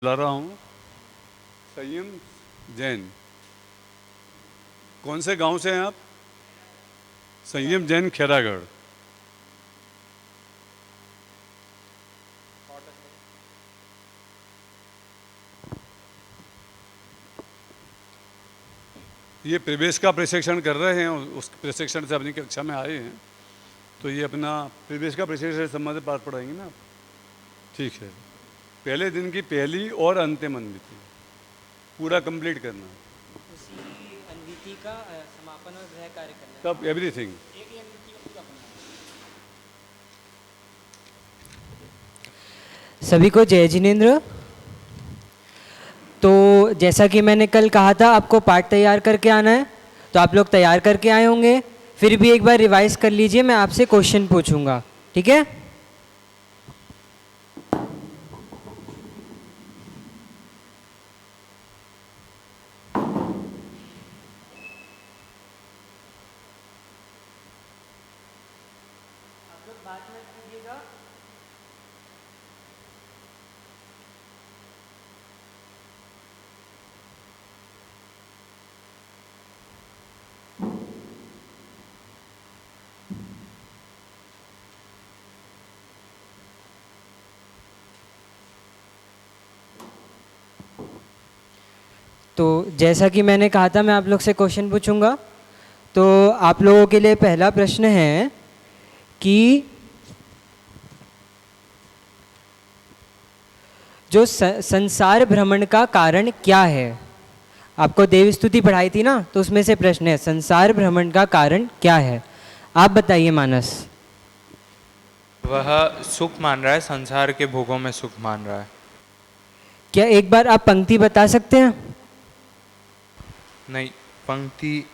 बुला रहा हूँ संयम जैन। कौन से गांव से हैं आप? संयम जैन, खैरागढ़। ये प्रवेश का प्रशिक्षण कर रहे हैं, उस प्रशिक्षण से अपनी कक्षा में आए हैं, तो ये अपना प्रवेश का प्रशिक्षण से संबंधित पाठ पढ़ाएंगे ना। ठीक है। पहले दिन की पहली और अंतिम अनुमति पूरा कंप्लीट करना। उसी अनुवृत्ति का समापन और गृह कार्य करना। तब एवरीथिंग। एक ही अनुवृत्ति का पूरा करना। सभी को जय जिनेंद्र। तो जैसा कि मैंने कल कहा था आपको पाठ तैयार करके आना है, तो आप लोग तैयार करके आए होंगे। फिर भी एक बार रिवाइज कर लीजिए, मैं आपसे क्वेश्चन पूछूंगा, ठीक है? आप लोग बात मत कीजिएगा। तो जैसा कि मैंने कहा था मैं आप लोग से क्वेश्चन पूछूंगा। तो आप लोगों के लिए पहला प्रश्न है कि जो संसार भ्रमण का कारण क्या है। आपको देव स्तुति पढ़ाई थी ना, तो उसमें से प्रश्न है संसार भ्रमण का कारण क्या है। आप बताइए मानस। वह सुख मान रहा है, संसार के भोगों में सुख मान रहा है। क्या एक बार आप पंक्ति बता सकते हैं? नहीं, पंक्ति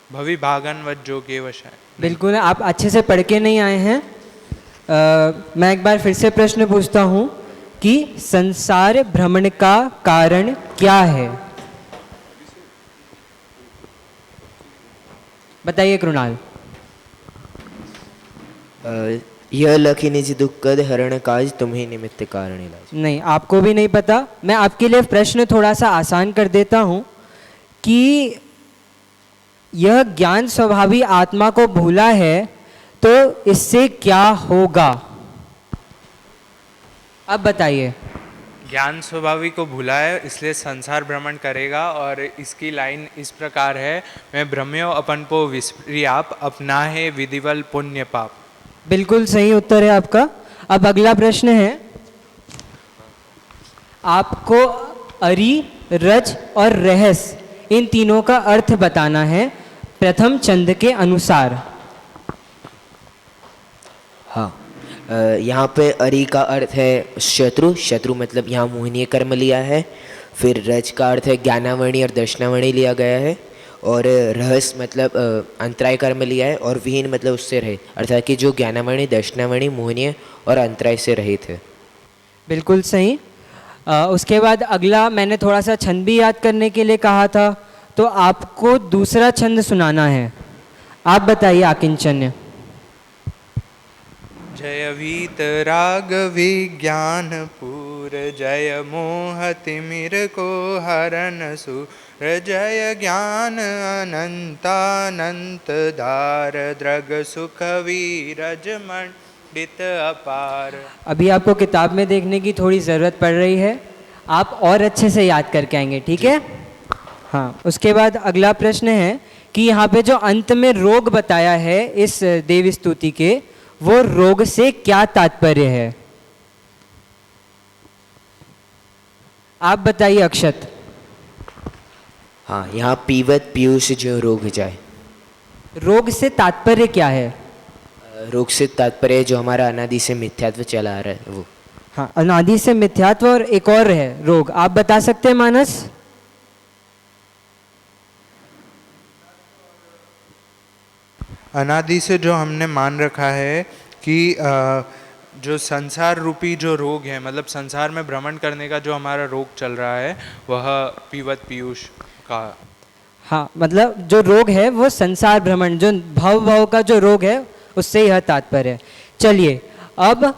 भवि भागन व जोगे वशाय। बिल्कुल, आप अच्छे से पढ़ के नहीं आए हैं। मैं एक बार फिर से प्रश्न पूछता हूँ कि संसार भ्रमण का कारण क्या है। बताइए कृणाल। यह लखी निज दुखद हरण काज तुम्हें निमित्त कारण इलाज। नहीं, आपको भी नहीं पता। मैं आपके लिए प्रश्न थोड़ा सा आसान कर देता हूँ कि यह ज्ञान स्वभावी आत्मा को भूला है तो इससे क्या होगा। अब बताइए। ज्ञान स्वभावी को भूला है इसलिए संसार भ्रमण करेगा। और इसकी लाइन इस प्रकार है, मैं भ्रम्यो अपन को विस्प्रियाप अपना है विधिवल पुण्य पाप। बिल्कुल सही उत्तर है आपका। अब अगला प्रश्न है, आपको अरि, रज और रहस इन तीनों का अर्थ बताना है प्रथम छंद के अनुसार। हाँ, यहाँ पे अरि का अर्थ है शत्रु। शत्रु मतलब यहाँ मोहनीय कर्म लिया है। फिर रज का अर्थ है ज्ञानावणी और दर्शनावणी लिया गया है। और रहस मतलब अंतराय कर्म लिया है। और विहीन मतलब उससे रहे, अर्थात कि जो ज्ञानावणी, दर्शनावणी, मोहनीय और अंतराय से रहित है। बिल्कुल सही। उसके बाद अगला मैंने थोड़ा सा छंद भी याद करने के लिए कहा था, तो आपको दूसरा छंद सुनाना है। आप बताइए आकिंचन्य। जय वीत राग विज्ञान पूर, जय मोह तिमिर को हरन सुर, जय ज्ञान अनंतानंत धार, द्रग सुख वीरज मंडित अपार। अभी आपको किताब में देखने की थोड़ी ज़रूरत पड़ रही है, आप और अच्छे से याद करके आएंगे, ठीक है? हाँ। उसके बाद अगला प्रश्न है कि यहाँ पे जो अंत में रोग बताया है इस देव स्तुति के, वो रोग से क्या तात्पर्य है। आप बताइए अक्षत। हाँ, यहाँ पीवत पीयूष जो रोग जाए। रोग से तात्पर्य क्या है? रोग से तात्पर्य जो हमारा अनादि से मिथ्यात्व चला आ रहा है वो। हाँ, अनादि से मिथ्यात्व और एक और है रोग। आप बता सकते हैं मानस? अनादि से जो हमने मान रखा है कि जो संसार रूपी जो रोग है, मतलब संसार में भ्रमण करने का जो हमारा रोग चल रहा है, वह पीवत पीयूष का। हाँ, मतलब जो रोग है वो संसार भ्रमण, जो भव का जो रोग है उससे यह तात्पर्य है। चलिए अब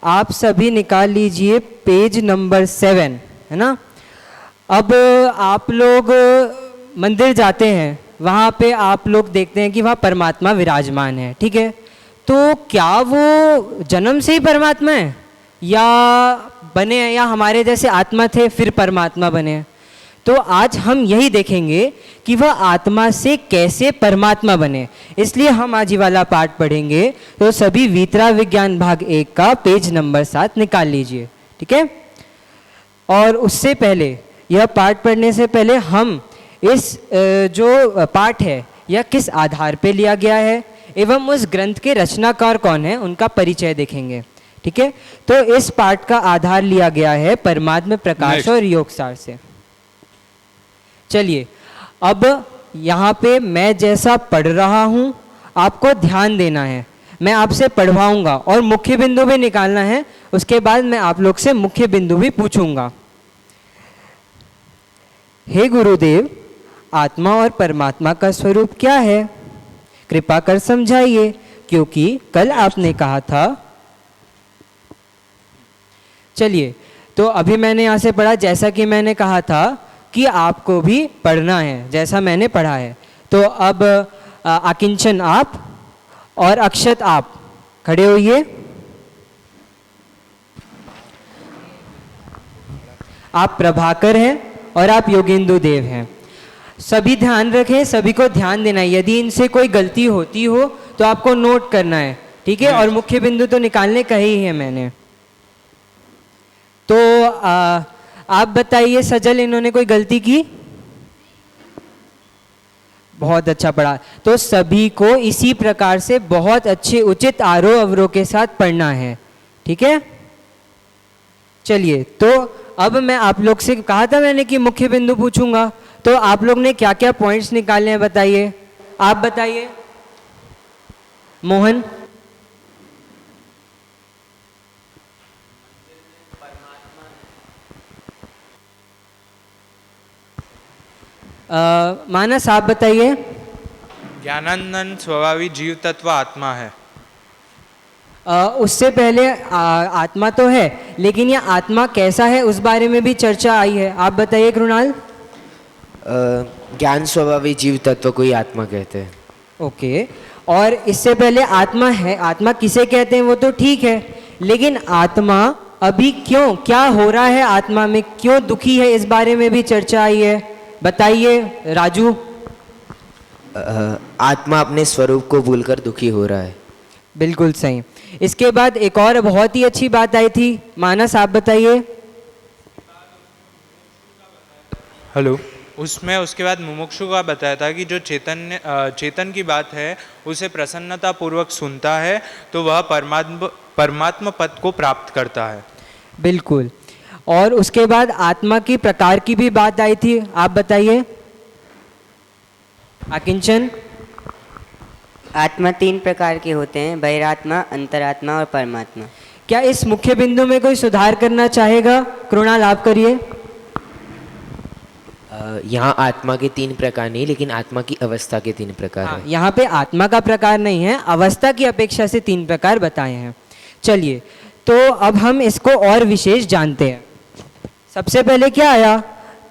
आप सभी निकाल लीजिए पेज नंबर 7, है ना। अब आप लोग मंदिर जाते हैं, वहाँ पे आप लोग देखते हैं कि वहाँ परमात्मा विराजमान है, ठीक है। तो क्या वो जन्म से ही परमात्मा है या बने हैं, या हमारे जैसे आत्मा थे फिर परमात्मा बने हैं? तो आज हम यही देखेंगे कि वह आत्मा से कैसे परमात्मा बने। इसलिए हम आज ये वाला पाठ पढ़ेंगे। तो सभी वीतरा विज्ञान भाग 1 का पेज नंबर 7 निकाल लीजिए, ठीक है। और उससे पहले, यह पाठ पढ़ने से पहले हम इस जो पाठ है यह किस आधार पे लिया गया है एवं उस ग्रंथ के रचनाकार कौन है उनका परिचय देखेंगे, ठीक है। तो इस पाठ का आधार लिया गया है परमात्म प्रकाश और योगसार से। चलिए अब यहाँ पे मैं जैसा पढ़ रहा हूँ आपको ध्यान देना है। मैं आपसे पढ़वाऊँगा और मुख्य बिंदु भी निकालना है। उसके बाद मैं आप लोग से मुख्य बिंदु भी पूछूंगा। हे गुरुदेव, आत्मा और परमात्मा का स्वरूप क्या है? कृपा कर समझाइए, क्योंकि कल आपने कहा था। चलिए, तो अभी मैंने यहाँ से पढ़ा, जैसा कि मैंने कहा था कि आपको भी पढ़ना है जैसा मैंने पढ़ा है। तो अब आकिंचन आप और अक्षत आप खड़े होइए। आप प्रभाकर हैं और आप योगेंदु देव हैं। सभी ध्यान रखें, सभी को ध्यान देना है। यदि इनसे कोई गलती होती हो तो आपको नोट करना है, ठीक है। और मुख्य बिंदु तो निकालने का ही है मैंने। तो आप बताइए सजल, इन्होंने कोई गलती की? बहुत अच्छा पढ़ा। तो सभी को इसी प्रकार से बहुत अच्छे उचित आरोह अवरोह के साथ पढ़ना है, ठीक है। चलिए, तो अब मैं आप लोग से कहा था मैंने कि मुख्य बिंदु पूछूंगा। तो आप लोग ने क्या क्या पॉइंट्स निकाले हैं बताइए। आप बताइए मोहन। मानस आप बताइए। ज्ञानानंद स्वभावी जीव तत्व आत्मा है। उससे पहले आत्मा तो है, लेकिन यह आत्मा कैसा है उस बारे में भी चर्चा आई है। आप बताइए कृणाल। ज्ञान स्वभावी जीव तत्व को ही आत्मा कहते हैं। ओके, और इससे पहले आत्मा है, आत्मा किसे कहते हैं वो तो ठीक है, लेकिन आत्मा अभी क्यों, क्या हो रहा है आत्मा में, क्यों दुखी है, इस बारे में भी चर्चा आई है। बताइए राजू। आत्मा अपने स्वरूप को भूलकर दुखी हो रहा है। बिल्कुल सही। इसके बाद एक और बहुत ही अच्छी बात आई थी, मानस आप बताइए। हेलो। उसमें उसके बाद मुमुक्षु का बताया था कि जो चेतन की बात है उसे प्रसन्नता पूर्वक सुनता है तो वह परमात्मा पद को प्राप्त करता है। बिल्कुल। और उसके बाद आत्मा की प्रकार की भी बात आई थी, आप बताइए आकिंचन। आत्मा 3 प्रकार के होते हैं, बहिरात्मा, अंतरात्मा और परमात्मा। क्या इस मुख्य बिंदु में कोई सुधार करना चाहेगा? कृणाल आप करिए। यहाँ आत्मा के 3 प्रकार नहीं, लेकिन आत्मा की अवस्था के 3 प्रकार है। यहाँ पे आत्मा का प्रकार नहीं है, अवस्था की अपेक्षा से 3 प्रकार बताए हैं। चलिए, तो अब हम इसको और विशेष जानते हैं। सबसे पहले क्या आया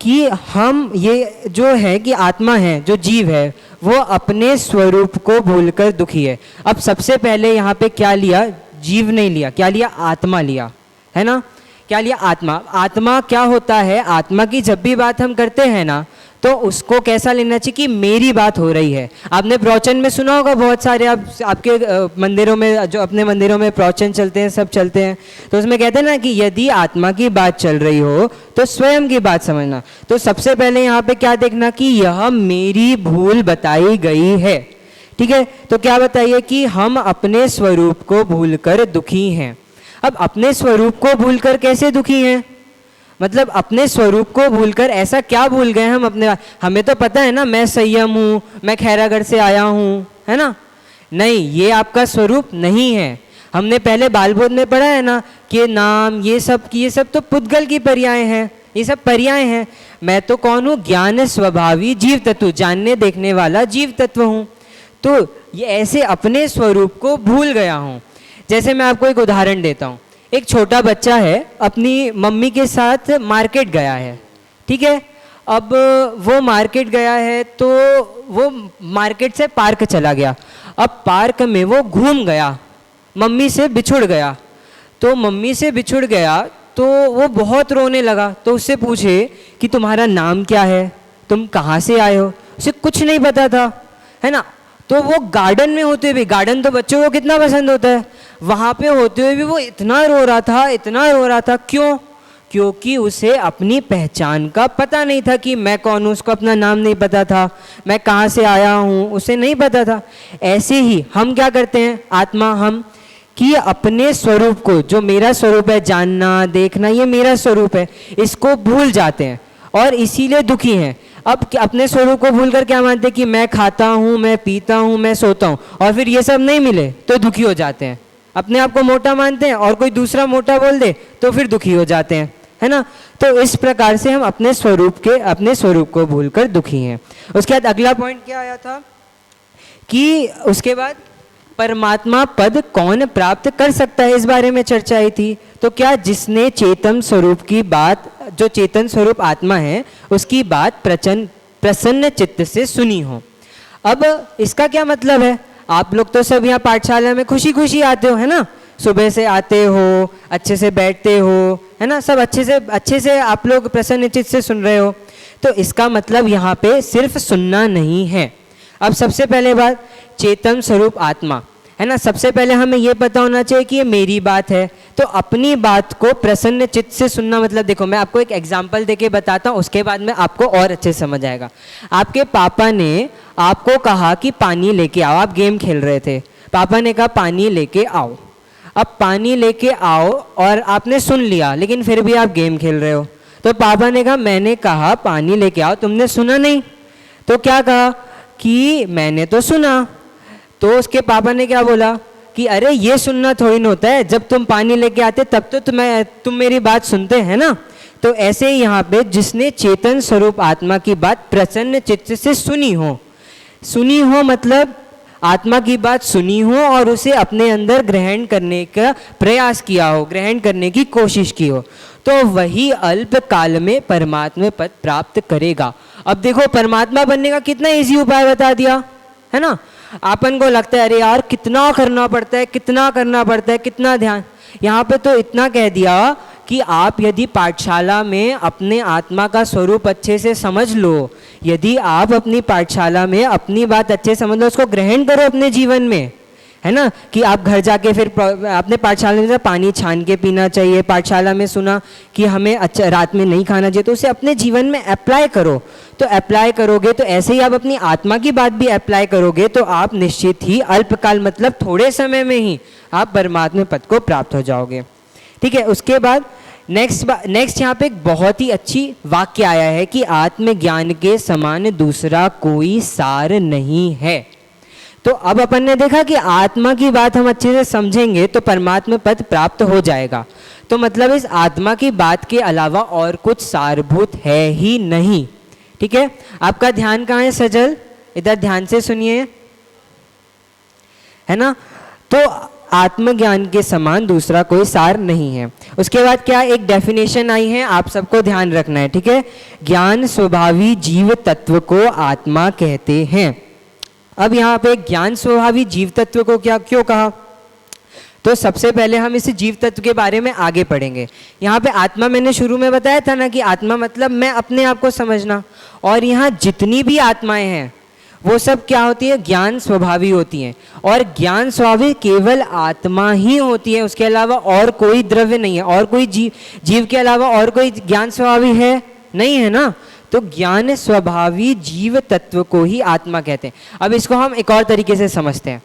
कि हम ये जो है कि आत्मा है, जो जीव है, वो अपने स्वरूप को भूलकर दुखी है। अब सबसे पहले यहाँ पे क्या लिया? जीव नहीं लिया, क्या लिया? आत्मा लिया, है ना। क्या लिया? आत्मा। आत्मा क्या होता है? आत्मा की जब भी बात हम करते हैं ना, तो उसको कैसा लेना चाहिए कि मेरी बात हो रही है। आपने प्रवचन में सुना होगा, बहुत सारे आपके मंदिरों में, जो अपने मंदिरों में प्रवचन चलते हैं, सब चलते हैं, तो उसमें कहते हैं ना कि यदि आत्मा की बात चल रही हो तो स्वयं की बात समझना। तो सबसे पहले यहाँ पे क्या देखना कि यह मेरी भूल बताई गई है, ठीक है। तो क्या बताइए कि हम अपने स्वरूप को भूलकर दुखी हैं। अब अपने स्वरूप को भूलकर कैसे दुखी हैं? मतलब अपने स्वरूप को भूलकर ऐसा क्या भूल गए हम अपने? हमें तो पता है ना, मैं संयम हूँ, मैं खैरागढ़ से आया हूँ, है ना। नहीं, ये आपका स्वरूप नहीं है। हमने पहले बालबोध में पढ़ा है ना कि नाम, ये सब तो पुद्गल की पर्याय हैं, ये सब पर्याय हैं। मैं तो कौन हूँ? ज्ञान स्वभावी जीव तत्व, जानने देखने वाला जीव तत्व हूँ। तो ये ऐसे अपने स्वरूप को भूल गया हूँ। जैसे मैं आपको एक उदाहरण देता हूँ। एक छोटा बच्चा है, अपनी मम्मी के साथ मार्केट गया है, ठीक है। अब वो मार्केट गया है तो वो मार्केट से पार्क चला गया। अब पार्क में वो घूम गया, मम्मी से बिछुड़ गया। तो मम्मी से बिछुड़ गया तो वो बहुत रोने लगा। तो उससे पूछे कि तुम्हारा नाम क्या है, तुम कहाँ से आए हो? उसे कुछ नहीं पता था, है ना। तो वो गार्डन में होते हुए, गार्डन तो बच्चों को कितना पसंद होता है, वहाँ पे होते हुए भी वो इतना रो रहा था, इतना रो रहा था। क्यों? क्योंकि उसे अपनी पहचान का पता नहीं था कि मैं कौन हूँ। उसको अपना नाम नहीं पता था, मैं कहाँ से आया हूँ उसे नहीं पता था। ऐसे ही हम क्या करते हैं, आत्मा हम, कि अपने स्वरूप को, जो मेरा स्वरूप है, जानना देखना, ये मेरा स्वरूप है, इसको भूल जाते हैं और इसीलिए दुखी हैं। अब अपने स्वरूप को भूलकर क्या मानते हैं कि मैं खाता हूँ, मैं पीता हूँ, मैं सोता हूँ, और फिर ये सब नहीं मिले तो दुखी हो जाते हैं। अपने आप को मोटा मानते हैं और कोई दूसरा मोटा बोल दे तो फिर दुखी हो जाते हैं, है ना। तो इस प्रकार से हम अपने स्वरूप को भूलकर दुखी हैं। उसके बाद अगला पॉइंट क्या आया था कि उसके बाद परमात्मा पद कौन प्राप्त कर सकता है, इस बारे में चर्चा आई थी। तो क्या जिसने चेतन स्वरूप की बात, जो चेतन स्वरूप आत्मा है, उसकी बात प्रसन्न चित्त से सुनी हो। अब इसका क्या मतलब है, आप लोग तो सब यहाँ पाठशाला में खुशी खुशी आते हो, है ना। सुबह से आते हो, अच्छे से बैठते हो, है ना, सब अच्छे से आप लोग प्रसन्न चित्त से सुन रहे हो। तो इसका मतलब यहाँ पे सिर्फ सुनना नहीं है। अब सबसे पहले बात, चेतन स्वरूप आत्मा, है ना। सबसे पहले हमें ये पता होना चाहिए कि ये मेरी बात है। तो अपनी बात को प्रसन्न चित्त से सुनना मतलब, देखो मैं आपको एक एग्जाम्पल देके बताता हूँ, उसके बाद में आपको और अच्छे से समझ आएगा। आपके पापा ने आपको कहा कि पानी लेके आओ, आप गेम खेल रहे थे, पापा ने कहा पानी लेके आओ। अब पानी लेके आओ और आपने सुन लिया, लेकिन फिर भी आप गेम खेल रहे हो। तो पापा ने कहा मैंने कहा पानी लेके आओ, तुमने सुना नहीं। तो क्या कहा कि मैंने तो सुना। तो उसके पापा ने क्या बोला कि अरे ये सुनना थोड़ी ना होता है, जब तुम पानी लेके आते तब तो तुम मेरी बात सुनते हैं ना। तो ऐसे ही यहाँ पे जिसने चेतन स्वरूप आत्मा की बात प्रसन्न चित्त से सुनी हो मतलब आत्मा की बात सुनी हो और उसे अपने अंदर ग्रहण करने का प्रयास किया हो, ग्रहण करने की कोशिश की हो, तो वही अल्प काल में परमात्मा पद प्राप्त करेगा। अब देखो परमात्मा बनने का कितना इजी उपाय बता दिया, है ना। अपन को लगता है अरे यार कितना करना पड़ता है, कितना ध्यान। यहाँ पे तो इतना कह दिया कि आप यदि पाठशाला में अपने आत्मा का स्वरूप अच्छे से समझ लो, यदि आप अपनी पाठशाला में अपनी बात अच्छे से समझ लो, उसको ग्रहण करो अपने जीवन में, है ना। कि आप घर जाके फिर अपने पाठशाला में पानी छान के पीना चाहिए, पाठशाला में सुना कि हमें अच्छा रात में नहीं खाना चाहिए, तो उसे अपने जीवन में अप्लाई करो। तो अप्लाई करोगे तो ऐसे ही आप अपनी आत्मा की बात भी अप्लाई करोगे तो आप निश्चित ही अल्पकाल मतलब थोड़े समय में ही आप परमात्मा पद को प्राप्त हो जाओगे, ठीक है। उसके बाद नेक्स्ट यहाँ पे एक बहुत ही अच्छी वाक्य आया है कि आत्मज्ञान के समान दूसरा कोई सार नहीं है। तो अब अपन ने देखा कि आत्मा की बात हम अच्छे से समझेंगे तो परमात्मा पद प्राप्त हो जाएगा। तो मतलब इस आत्मा की बात के अलावा और कुछ सारभूत है ही नहीं, ठीक है। आपका ध्यान कहाँ है सजल, इधर ध्यान से सुनिए, है ना। तो आत्मज्ञान के समान दूसरा कोई सार नहीं है। उसके बाद क्या एक डेफिनेशन आई है, आप सबको ध्यान रखना है, ठीक है। ज्ञान स्वभावी जीव तत्व को आत्मा कहते हैं। अब यहाँ पे ज्ञान स्वभावी जीव तत्व को क्या क्यों कहा, तो सबसे पहले हम इस जीव तत्व के बारे में आगे पढ़ेंगे। यहाँ पे आत्मा मैंने शुरू में बताया था ना कि आत्मा मतलब मैं अपने आप को समझना, और यहाँ जितनी भी आत्माएं हैं वो सब क्या होती है, ज्ञान स्वभावी होती हैं। और ज्ञान स्वभावी केवल आत्मा ही होती है, उसके अलावा और कोई द्रव्य नहीं है, और कोई जीव के अलावा और कोई ज्ञान स्वभावी है नहीं, है ना। तो ज्ञान स्वभावी जीव तत्व को ही आत्मा कहते हैं। अब इसको हम एक और तरीके से समझते हैं,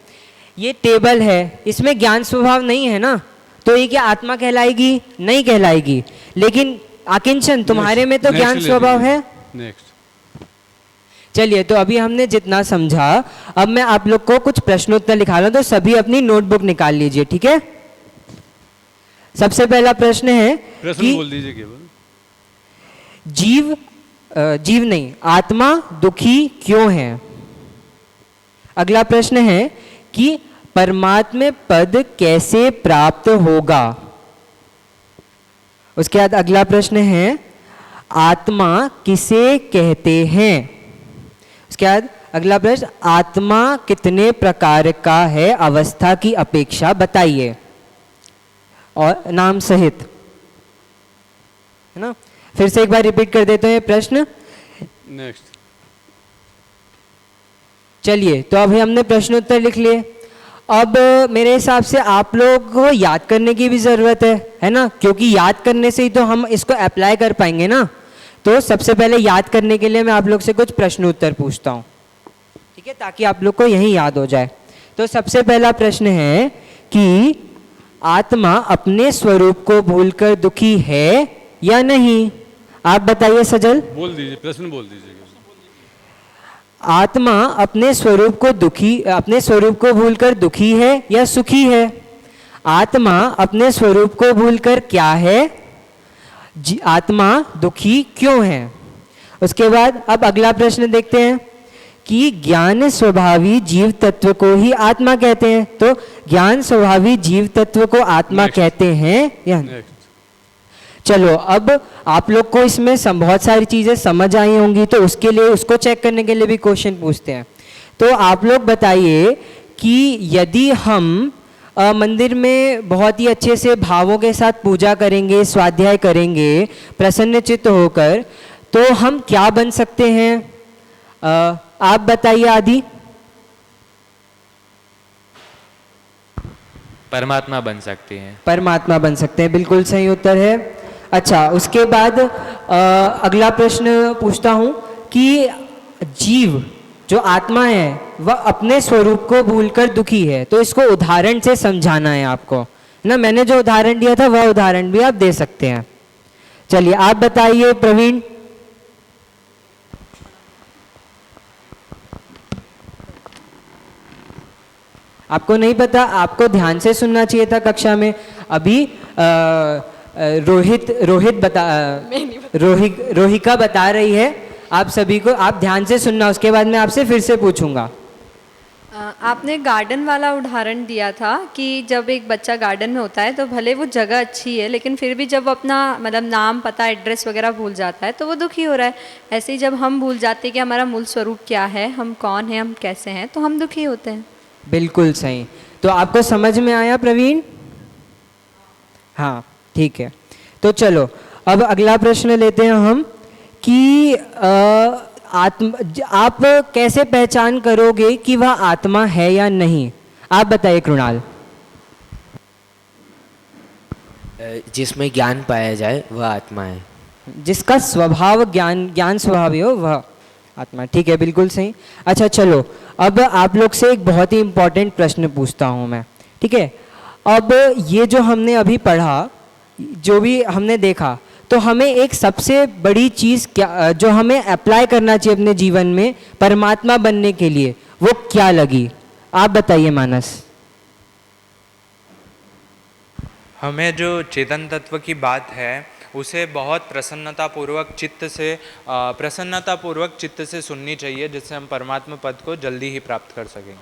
ये टेबल है, इसमें ज्ञान स्वभाव नहीं है ना, तो ये क्या आत्मा कहलाएगी, नहीं कहलाएगी। लेकिन आकिंचन तुम्हारे में तो ज्ञान स्वभाव है। नेक्स्ट चलिए, तो अभी हमने जितना समझा, अब मैं आप लोग को कुछ प्रश्नोत्तर लिखा रहा हूं, तो सभी अपनी नोटबुक निकाल लीजिए, ठीक है। सबसे पहला प्रश्न है प्रश्न बोल दीजिए केवल। जीव नहीं, आत्मा दुखी क्यों है। अगला प्रश्न है कि परमात्म पद कैसे प्राप्त होगा। उसके बाद अगला प्रश्न है आत्मा किसे कहते हैं। उसके बाद अगला प्रश्न आत्मा कितने प्रकार का है, अवस्था की अपेक्षा बताइए और नाम सहित, है ना। फिर से एक बार रिपीट कर देते हैं प्रश्न। नेक्स्ट। चलिए, तो अभी हमने प्रश्न उत्तर लिख लिए। अब मेरे हिसाब से आप लोग को याद करने की भी ज़रूरत है ना, क्योंकि याद करने से ही तो हम इसको अप्लाई कर पाएंगे ना। तो सबसे पहले याद करने के लिए मैं आप लोग से कुछ प्रश्न उत्तर पूछता हूँ, ठीक है, ताकि आप लोग को यही याद हो जाए। तो सबसे पहला प्रश्न है कि आत्मा अपने स्वरूप को भूलकर दुखी है या नहीं। आप बताइए सजल। बोल दीजिए, प्रश्न बोल दीजिए। आत्मा अपने स्वरूप को भूलकर दुखी है या सुखी है। आत्मा अपने स्वरूप को भूलकर क्या है, आत्मा दुखी क्यों है। उसके बाद अब अगला प्रश्न देखते हैं कि ज्ञान स्वभावी जीव तत्व को ही आत्मा कहते हैं। तो ज्ञान स्वभावी जीव तत्व को आत्मा कहते हैं या। चलो, अब आप लोग को इसमें बहुत सारी चीज़ें समझ आई होंगी, तो उसके लिए उसको चेक करने के लिए भी क्वेश्चन पूछते हैं। तो आप लोग बताइए कि यदि हम मंदिर में बहुत ही अच्छे से भावों के साथ पूजा करेंगे, स्वाध्याय करेंगे, प्रसन्नचित्त होकर, तो हम क्या बन सकते हैं। आप बताइए आदि। परमात्मा बन सकते हैं। परमात्मा बन सकते हैं, बिल्कुल सही उत्तर है। अच्छा, उसके बाद अगला प्रश्न पूछता हूँ कि जीव जो आत्मा है वह अपने स्वरूप को भूलकर दुखी है। तो इसको उदाहरण से समझाना है आपको ना। मैंने जो उदाहरण दिया था वह उदाहरण भी आप दे सकते हैं। चलिए, आप बताइए प्रवीण। आपको नहीं पता, आपको ध्यान से सुनना चाहिए था कक्षा में। अभी रोहिका बता रही है आप सभी को, आप ध्यान से सुनना। उसके बाद मैं आपसे फिर से पूछूंगा। आपने गार्डन वाला उदाहरण दिया था कि जब एक बच्चा गार्डन में होता है तो भले वो जगह अच्छी है, लेकिन फिर भी जब वो अपना मतलब नाम, पता, एड्रेस वगैरह भूल जाता है तो वो दुखी हो रहा है। ऐसे ही जब हम भूल जाते हैं कि हमारा मूल स्वरूप क्या है, हम कौन हैं, हम कैसे हैं, तो हम दुखी होते हैं। बिल्कुल सही। तो आपको समझ में आया प्रवीण? हाँ, ठीक है। तो चलो, अब अगला प्रश्न लेते हैं हम कि आप कैसे पहचान करोगे कि वह आत्मा है या नहीं। आप बताइए कृणाल। जिसमें ज्ञान पाया जाए वह आत्मा है। जिसका स्वभाव ज्ञान स्वभावी हो वह आत्मा। ठीक है, बिल्कुल सही। अच्छा चलो, अब आप लोग से एक बहुत ही इंपॉर्टेंट प्रश्न पूछता हूँ मैं, ठीक है। अब ये जो हमने अभी पढ़ा, जो भी हमने देखा, तो हमें एक सबसे बड़ी चीज़ क्या जो हमें अप्लाई करना चाहिए अपने जीवन में परमात्मा बनने के लिए, वो क्या लगी। आप बताइए मानस। हमें जो चेतन तत्व की बात है उसे बहुत प्रसन्नतापूर्वक चित्त से सुननी चाहिए, जिससे हम परमात्मा पद को जल्दी ही प्राप्त कर सकेंगे।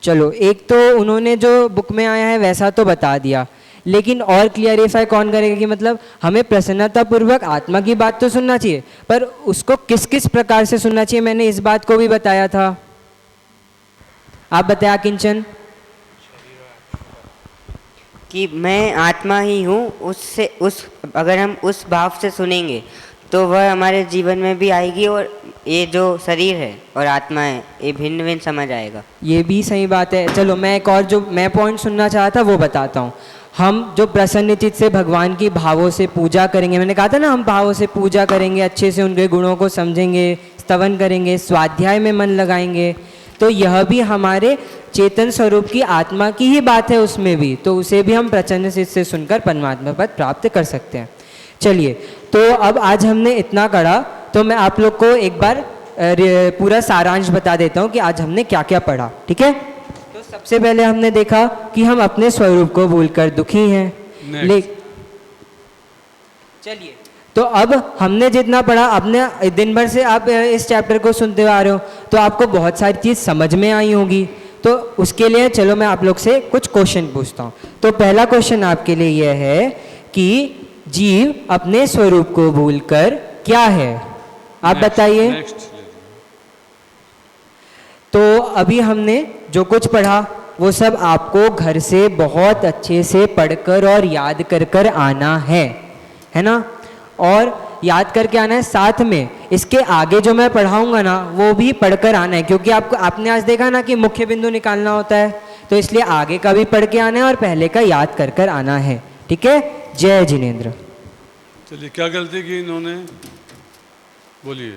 चलो, एक तो उन्होंने जो बुक में आया है वैसा तो बता दिया, लेकिन और क्लियरिफाई कौन करेगा कि मतलब हमें प्रसन्नतापूर्वक आत्मा की बात तो सुनना चाहिए, पर उसको किस किस प्रकार से सुनना चाहिए, मैंने इस बात को भी बताया था। आप बताया किंचन। कि मैं आत्मा ही हूँ, अगर हम उस भाव से सुनेंगे तो वह हमारे जीवन में भी आएगी, और ये जो शरीर है और आत्मा है ये भिन्न भिन्न समझ आएगा। ये भी सही बात है। चलो, मैं एक और जो मैं पॉइंट सुनना चाहा था वो बताता हूँ। हम जो प्रसन्नचित्त से भगवान की भावों से पूजा करेंगे, मैंने कहा था ना, हम भावों से पूजा करेंगे, अच्छे से उनके गुणों को समझेंगे, स्तवन करेंगे, स्वाध्याय में मन लगाएंगे, तो यह भी हमारे चेतन स्वरूप की आत्मा की ही बात है उसमें भी, तो उसे भी हम प्रसन्नचित्त से सुनकर परमात्मा पद प्राप्त कर सकते हैं। चलिए, तो अब आज हमने इतना करा, तो मैं आप लोग को एक बार पूरा सारांश बता देता हूँ कि आज हमने क्या क्या पढ़ा, ठीक है। तो सबसे पहले हमने देखा कि हम अपने स्वरूप को भूलकर दुखी हैं। चलिए, तो अब हमने जितना पढ़ा, आपने दिन भर से आप इस चैप्टर को सुनते आ रहे हो, तो आपको बहुत सारी चीज़ समझ में आई होगी। तो उसके लिए चलो मैं आप लोग से कुछ क्वेश्चन पूछता हूँ। तो पहला क्वेश्चन आपके लिए यह है कि जीव अपने स्वरूप को भूलकर क्या है? आप बताइए। नेक्स्ट। तो अभी हमने जो कुछ पढ़ा वो सब आपको घर से बहुत अच्छे से पढ़कर और याद कर कर आना है ना? और याद करके आना है, साथ में इसके आगे जो मैं पढ़ाऊंगा ना वो भी पढ़कर आना है, क्योंकि आपने आज देखा ना कि मुख्य बिंदु निकालना होता है, तो इसलिए आगे का भी पढ़ के आना है और पहले का याद कर कर आना है। ठीक है? जय जिनेंद्र। चलिए, क्या गलती की इन्होंने, बोलिए।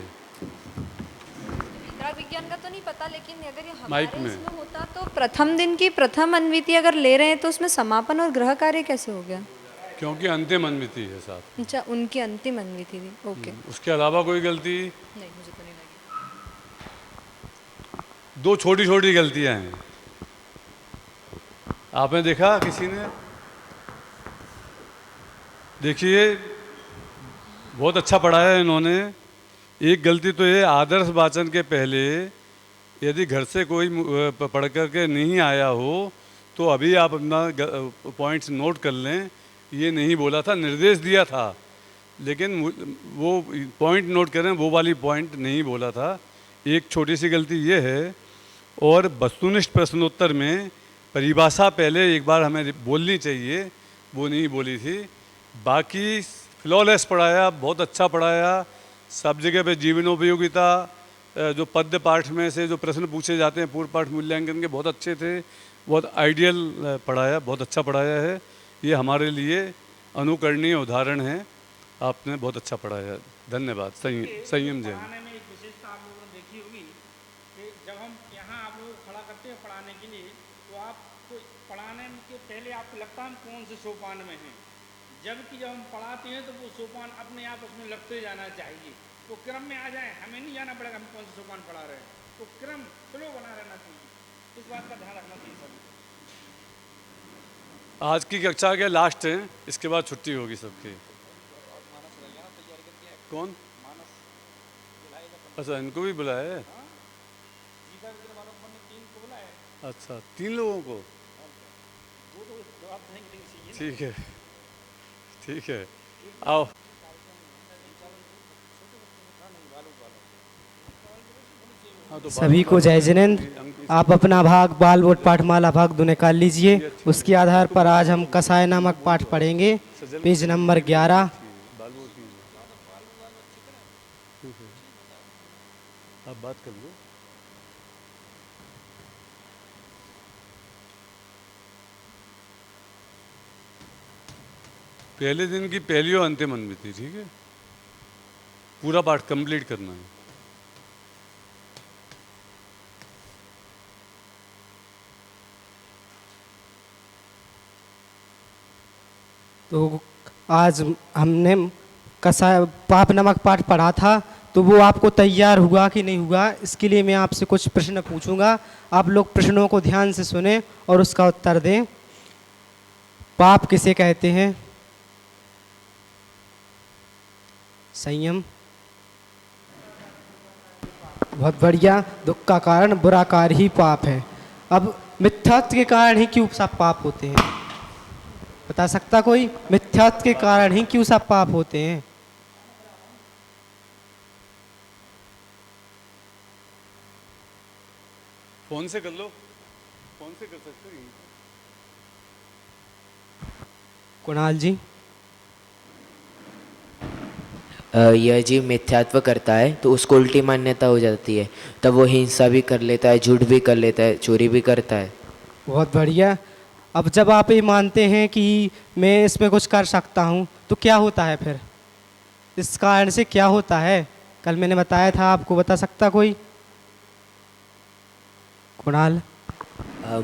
इंदिरा विज्ञान का तो नहीं पता, लेकिन अगर ये माइक हमारे में। इसमें होता तो प्रथम दिन की प्रथम अन्विति अगर ले रहे हैं तो उसमें समापन और ग्रह कार्य कैसे हो गया? क्योंकि अंतिम अन्विति है साथ। अच्छा, उनकी अंतिम अन्विति थी। ओके, उसके अलावा कोई गलती, नहीं मुझे तो नहीं लगी। दो छोटी छोटी गलतियां हैं। आपने देखा, किसी ने देखिए, बहुत अच्छा पढ़ाया इन्होंने। एक गलती तो ये, आदर्श वाचन के पहले यदि घर से कोई पढ़ करके नहीं आया हो तो अभी आप अपना पॉइंट्स नोट कर लें। ये नहीं बोला था, निर्देश दिया था, लेकिन वो पॉइंट नोट करें, वो वाली पॉइंट नहीं बोला था। एक छोटी सी गलती ये है। और वस्तुनिष्ठ प्रश्नोत्तर में परिभाषा पहले एक बार हमें बोलनी चाहिए, वो नहीं बोली थी। बाकी फ्लॉलेस पढ़ाया, बहुत अच्छा पढ़ाया। सब जगह पे जीवनोपयोगिता, जो पद्य पाठ में से जो प्रश्न पूछे जाते हैं पूर्व पाठ मूल्यांकन के, बहुत अच्छे थे। बहुत आइडियल पढ़ाया, बहुत अच्छा पढ़ाया है। ये हमारे लिए अनुकरणीय उदाहरण है। आपने बहुत अच्छा पढ़ाया, धन्यवाद। संयम जैन। पढ़ाने में एक विशेषता आप लोगों ने देखी होगी कि जब हम यहाँ आप लोग खड़ा करते हैं पढ़ाने के लिए, तो आपको पढ़ाने के पहले आपको लगता है हम कौन से सोपान में हैं, जबकि जब हम पढ़ाते हैं तो वो सोपान अपने आप उसमें लगते जाना चाहिए। तो क्रम में आ जाए, हमें नहीं जाना पड़ेगा हम कौन से सोपान पढ़ा रहे हैं। तो क्रम फ्लो बना रहना चाहिए, इस बात का ध्यान रखना चाहिए सभी। आज की कक्षा के लास्ट हैं, इसके बाद छुट्टी होगी सबकी। कौन? अच्छा, इनको भी बुलाया है? अच्छा, 3 लोगों को? ठीक है, ठीक है, आओ। हाँ, तो सभी को जय जिनेंद्र। आप अपना भाग बाल बोट पाठमाला भाग 2 निकाल लीजिए। उसके आधार पर आज हम कसाय नामक पाठ पढ़ेंगे, पेज नंबर 11। आप बात कर लो। पहले दिन की पहली और अंतिम अन्विति, ठीक है? पूरा पाठ कंप्लीट करना है। तो आज हमने कसाय पाप नामक पाठ पढ़ा था, तो वो आपको तैयार हुआ कि नहीं हुआ, इसके लिए मैं आपसे कुछ प्रश्न पूछूंगा। आप लोग प्रश्नों को ध्यान से सुने और उसका उत्तर दें। पाप किसे कहते हैं? संयम। बहुत बढ़िया। दुख का कारण बुरा कार्य ही पाप है। अब मिथ्यात्व के कारण ही क्यों सब पाप होते हैं? बता सकता कोई? मिथ्यात्व के कारण ही क्यों सब पाप होते हैं? फोन से कर लो, फोन से कर सकते हैं। कुणाल जी। यह जीव मिथ्यात्व करता है तो उसको उल्टी मान्यता हो जाती है, तब वो हिंसा भी कर लेता है, झूठ भी कर लेता है, चोरी भी करता है। बहुत बढ़िया। अब जब आप ये मानते हैं कि मैं इसमें कुछ कर सकता हूँ, तो क्या होता है फिर? इस कारण से क्या होता है? कल मैंने बताया था आपको, बता सकता कोई? कुणाल।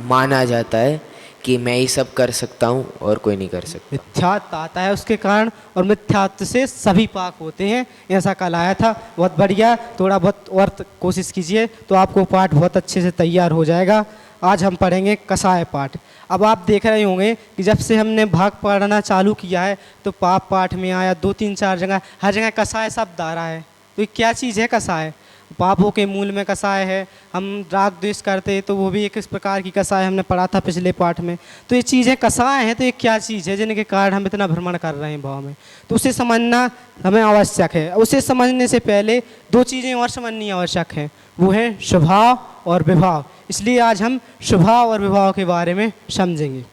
माना जाता है कि मैं ही सब कर सकता हूँ और कोई नहीं कर सकता। मिथ्यात्व आता है उसके कारण, और मिथ्यात्व से सभी पाप होते हैं, ऐसा कल आया था। बहुत बढ़िया। थोड़ा बहुत और कोशिश कीजिए तो आपको पाठ बहुत अच्छे से तैयार हो जाएगा। आज हम पढ़ेंगे कसाय पाठ। अब आप देख रहे होंगे कि जब से हमने भाग पढ़ना चालू किया है तो पाप पाठ में आया 2-3-4 जगह, हर जगह कसाय शब्द आ रहा है। तो ये क्या चीज़ है कसाय? पापों के मूल में कसाय है। हम राग द्वेष करते तो वो भी एक इस प्रकार की कसाय हमने पढ़ा था पिछले पाठ में। तो ये चीज़ें कसाय हैं, तो ये क्या चीज़ है जिनके कारण हम इतना भ्रमण कर रहे हैं भाव में, तो उसे समझना हमें आवश्यक है। उसे समझने से पहले 2 चीज़ें और समझनी आवश्यक हैं, वो है स्वभाव और विभाव। इसलिए आज हम स्वभाव और विभाव के बारे में समझेंगे।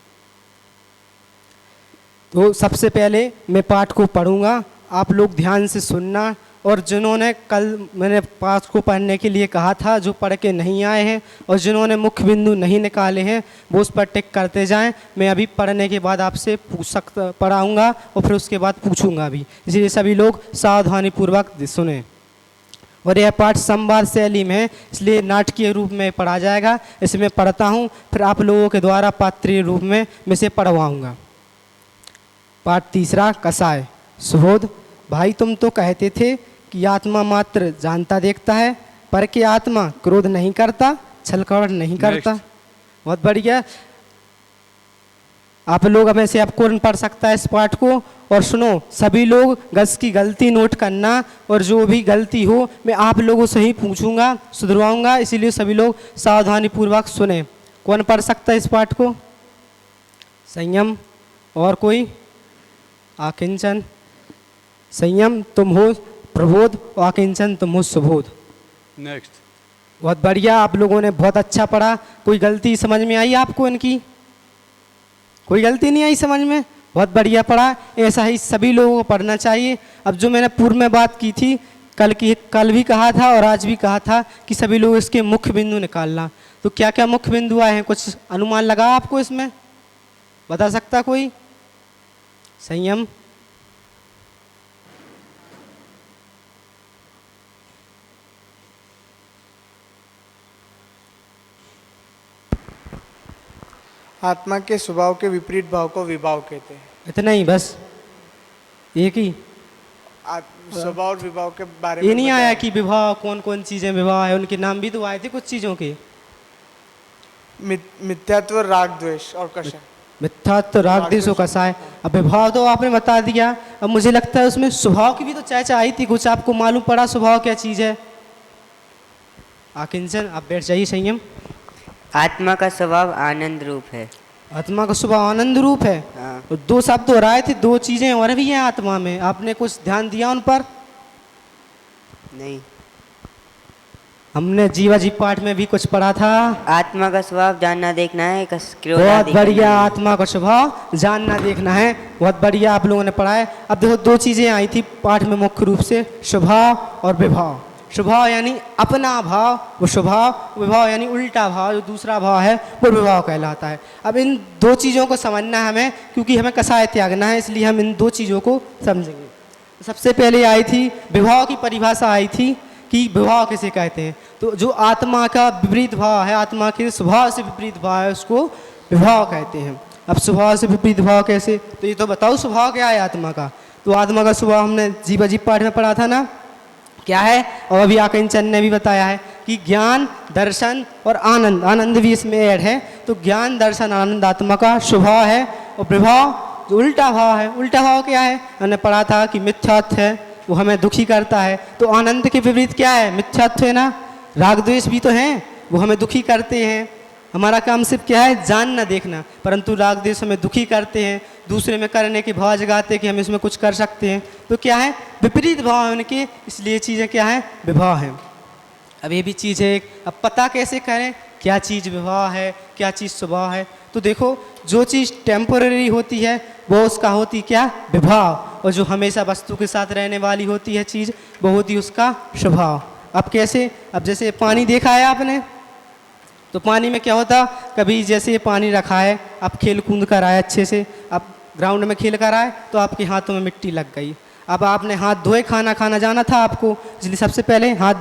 तो सबसे पहले मैं पाठ को पढ़ूंगा, आप लोग ध्यान से सुनना। और जिन्होंने कल मैंने पाठ को पढ़ने के लिए कहा था, जो पढ़ के नहीं आए हैं और जिन्होंने मुख्य बिंदु नहीं निकाले हैं वो उस पर टिक करते जाएं। मैं अभी पढ़ने के बाद आपसे पढ़ाऊँगा और फिर उसके बाद पूछूंगा भी, इसलिए सभी लोग सावधानी पूर्वक सुने। और यह पाठ संवाद शैली में है, इसलिए नाटकीय रूप में पढ़ा जाएगा। इसमें पढ़ता हूँ, फिर आप लोगों के द्वारा पात्रीय रूप में मैं इसे पढ़वाऊँगा। पाठ तीसरा, कसाय। सुबोध, भाई तुम तो कहते थे कि आत्मा मात्र जानता देखता है, पर कि आत्मा क्रोध नहीं करता, छल कपट नहीं करता। बहुत बढ़िया। आप लोग हमें से अब कौन पढ़ सकता है इस पाठ को? और सुनो, सभी लोग गज की गलती नोट करना, और जो भी गलती हो मैं आप लोगों से ही पूछूंगा, सुधरवाऊंगा, इसीलिए सभी लोग सावधानी पूर्वक सुने। कौन पढ़ सकता है इस पाठ को? संयम। और कोई? आकिंचन। संयम तुम हो प्रबोध, और आकिंचन तुम हो सुबोध। नेक्स्ट। बहुत बढ़िया, आप लोगों ने बहुत अच्छा पढ़ा। कोई गलती समझ में आई आपको इनकी? कोई गलती नहीं आई समझ में? बहुत बढ़िया पढ़ा। ऐसा ही सभी लोगों को पढ़ना चाहिए। अब जो मैंने पूर्व में बात की थी, कल भी कहा था और आज भी कहा था कि सभी लोग इसके मुख्य बिंदु निकालना। तो क्या क्या मुख्य बिंदु आए हैं, कुछ अनुमान लगा आपको इसमें? बता सकता कोई? संयम। आत्मा के स्वभाव के विपरीत भाव को विभाव कहते हैं। इतना ही बस? एक ही? स्वभाव और विभाव के बारे में ये नहीं आया कि विभाव कौन कौन चीजें विभाव है, उनके नाम भी तो आए थे कुछ चीजों के। मिथ्यात्व, राग द्वेष और कषाय। मिथ्यात्व, राग द्वेष और कषाय। अब विभाव तो आपने बता दिया, अब मुझे लगता है उसमें स्वभाव की भी तो चर्चा आई थी कुछ, आपको मालूम पड़ा स्वभाव क्या चीज है? आकिंचन, आप बैठ जाइए। संयम। आत्मा का स्वभाव आनंद रूप है। आत्मा का स्वभाव आनंद रूप है। हाँ। तो 2 शब्द हो रहे थे, 2 चीजें और भी हैं आत्मा में, आपने कुछ ध्यान दिया उन पर? नहीं। हमने जीवा जी पाठ में भी कुछ पढ़ा था। आत्मा का स्वभाव जानना देखना है, क्रोध बहुत आदि बढ़िया, करना है। आत्मा का स्वभाव जानना देखना है। बहुत बढ़िया, आप लोगों ने पढ़ा है। अब देखो 2 चीजें आई थी पाठ में मुख्य रूप से, स्वभाव और विभाव। स्वभाव यानी अपना भाव, वो स्वभाव। विभाव यानी उल्टा भाव, जो दूसरा भाव है वो विभाव कहलाता है। अब इन 2 चीज़ों को समझना है हमें, क्योंकि हमें कसाय त्यागना है, इसलिए हम इन 2 चीज़ों को समझेंगे। सबसे पहले आई थी विभाव की परिभाषा आई थी कि विभाव किसे कहते हैं। तो जो आत्मा का विपरीत भाव है, आत्मा के स्वभाव से विपरीत भाव है, उसको विभाव कहते हैं। अब स्वभाव से विपरीत भाव कैसे, तो ये तो बताओ स्वभाव क्या है आत्मा का? तो आत्मा का स्वभाव हमने जीवा जी पाठ में पढ़ा था ना, क्या है? और अभी आकिंचन ने भी बताया है कि ज्ञान, दर्शन और आनंद, आनंद भी इसमें ऐड है। तो ज्ञान, दर्शन, आनंद आत्मा का स्वभाव है। और विभाव जो उल्टा भाव है, उल्टा भाव क्या है? हमने पढ़ा था कि मिथ्यात्व है, वो हमें दुखी करता है। तो आनंद के विपरीत क्या है? मिथ्यात्व है ना। राग द्वेष भी तो हैं, वो हमें दुखी करते हैं। हमारा काम सिर्फ क्या है? जानना देखना, परंतु राग द्वेष हमें दुखी करते हैं, दूसरे में करने की भाव जगाते हैं कि हम इसमें कुछ कर सकते हैं। तो क्या है? विपरीत भाव है उनके, इसलिए चीज़ें क्या है? विभाव है। अब ये भी चीज़ है। अब पता कैसे करें क्या चीज़ विभाव है, क्या चीज़ स्वभाव है? तो देखो, जो चीज़ टेम्पोररी होती है वो उसका होती क्या? विभाव। और जो हमेशा वस्तु के साथ रहने वाली होती है चीज़, वो होती उसका स्वभाव। अब कैसे? अब जैसे पानी देखा है आपने, तो पानी में क्या होता? कभी जैसे पानी रखा है, आप खेल कूद कर आए अच्छे से, आप ग्राउंड में खेल कर आए, तो आपके हाथों में मिट्टी लग गई। अब आपने हाथ धोए, खाना खाना जाना था आपको, इसलिए सबसे पहले हाथ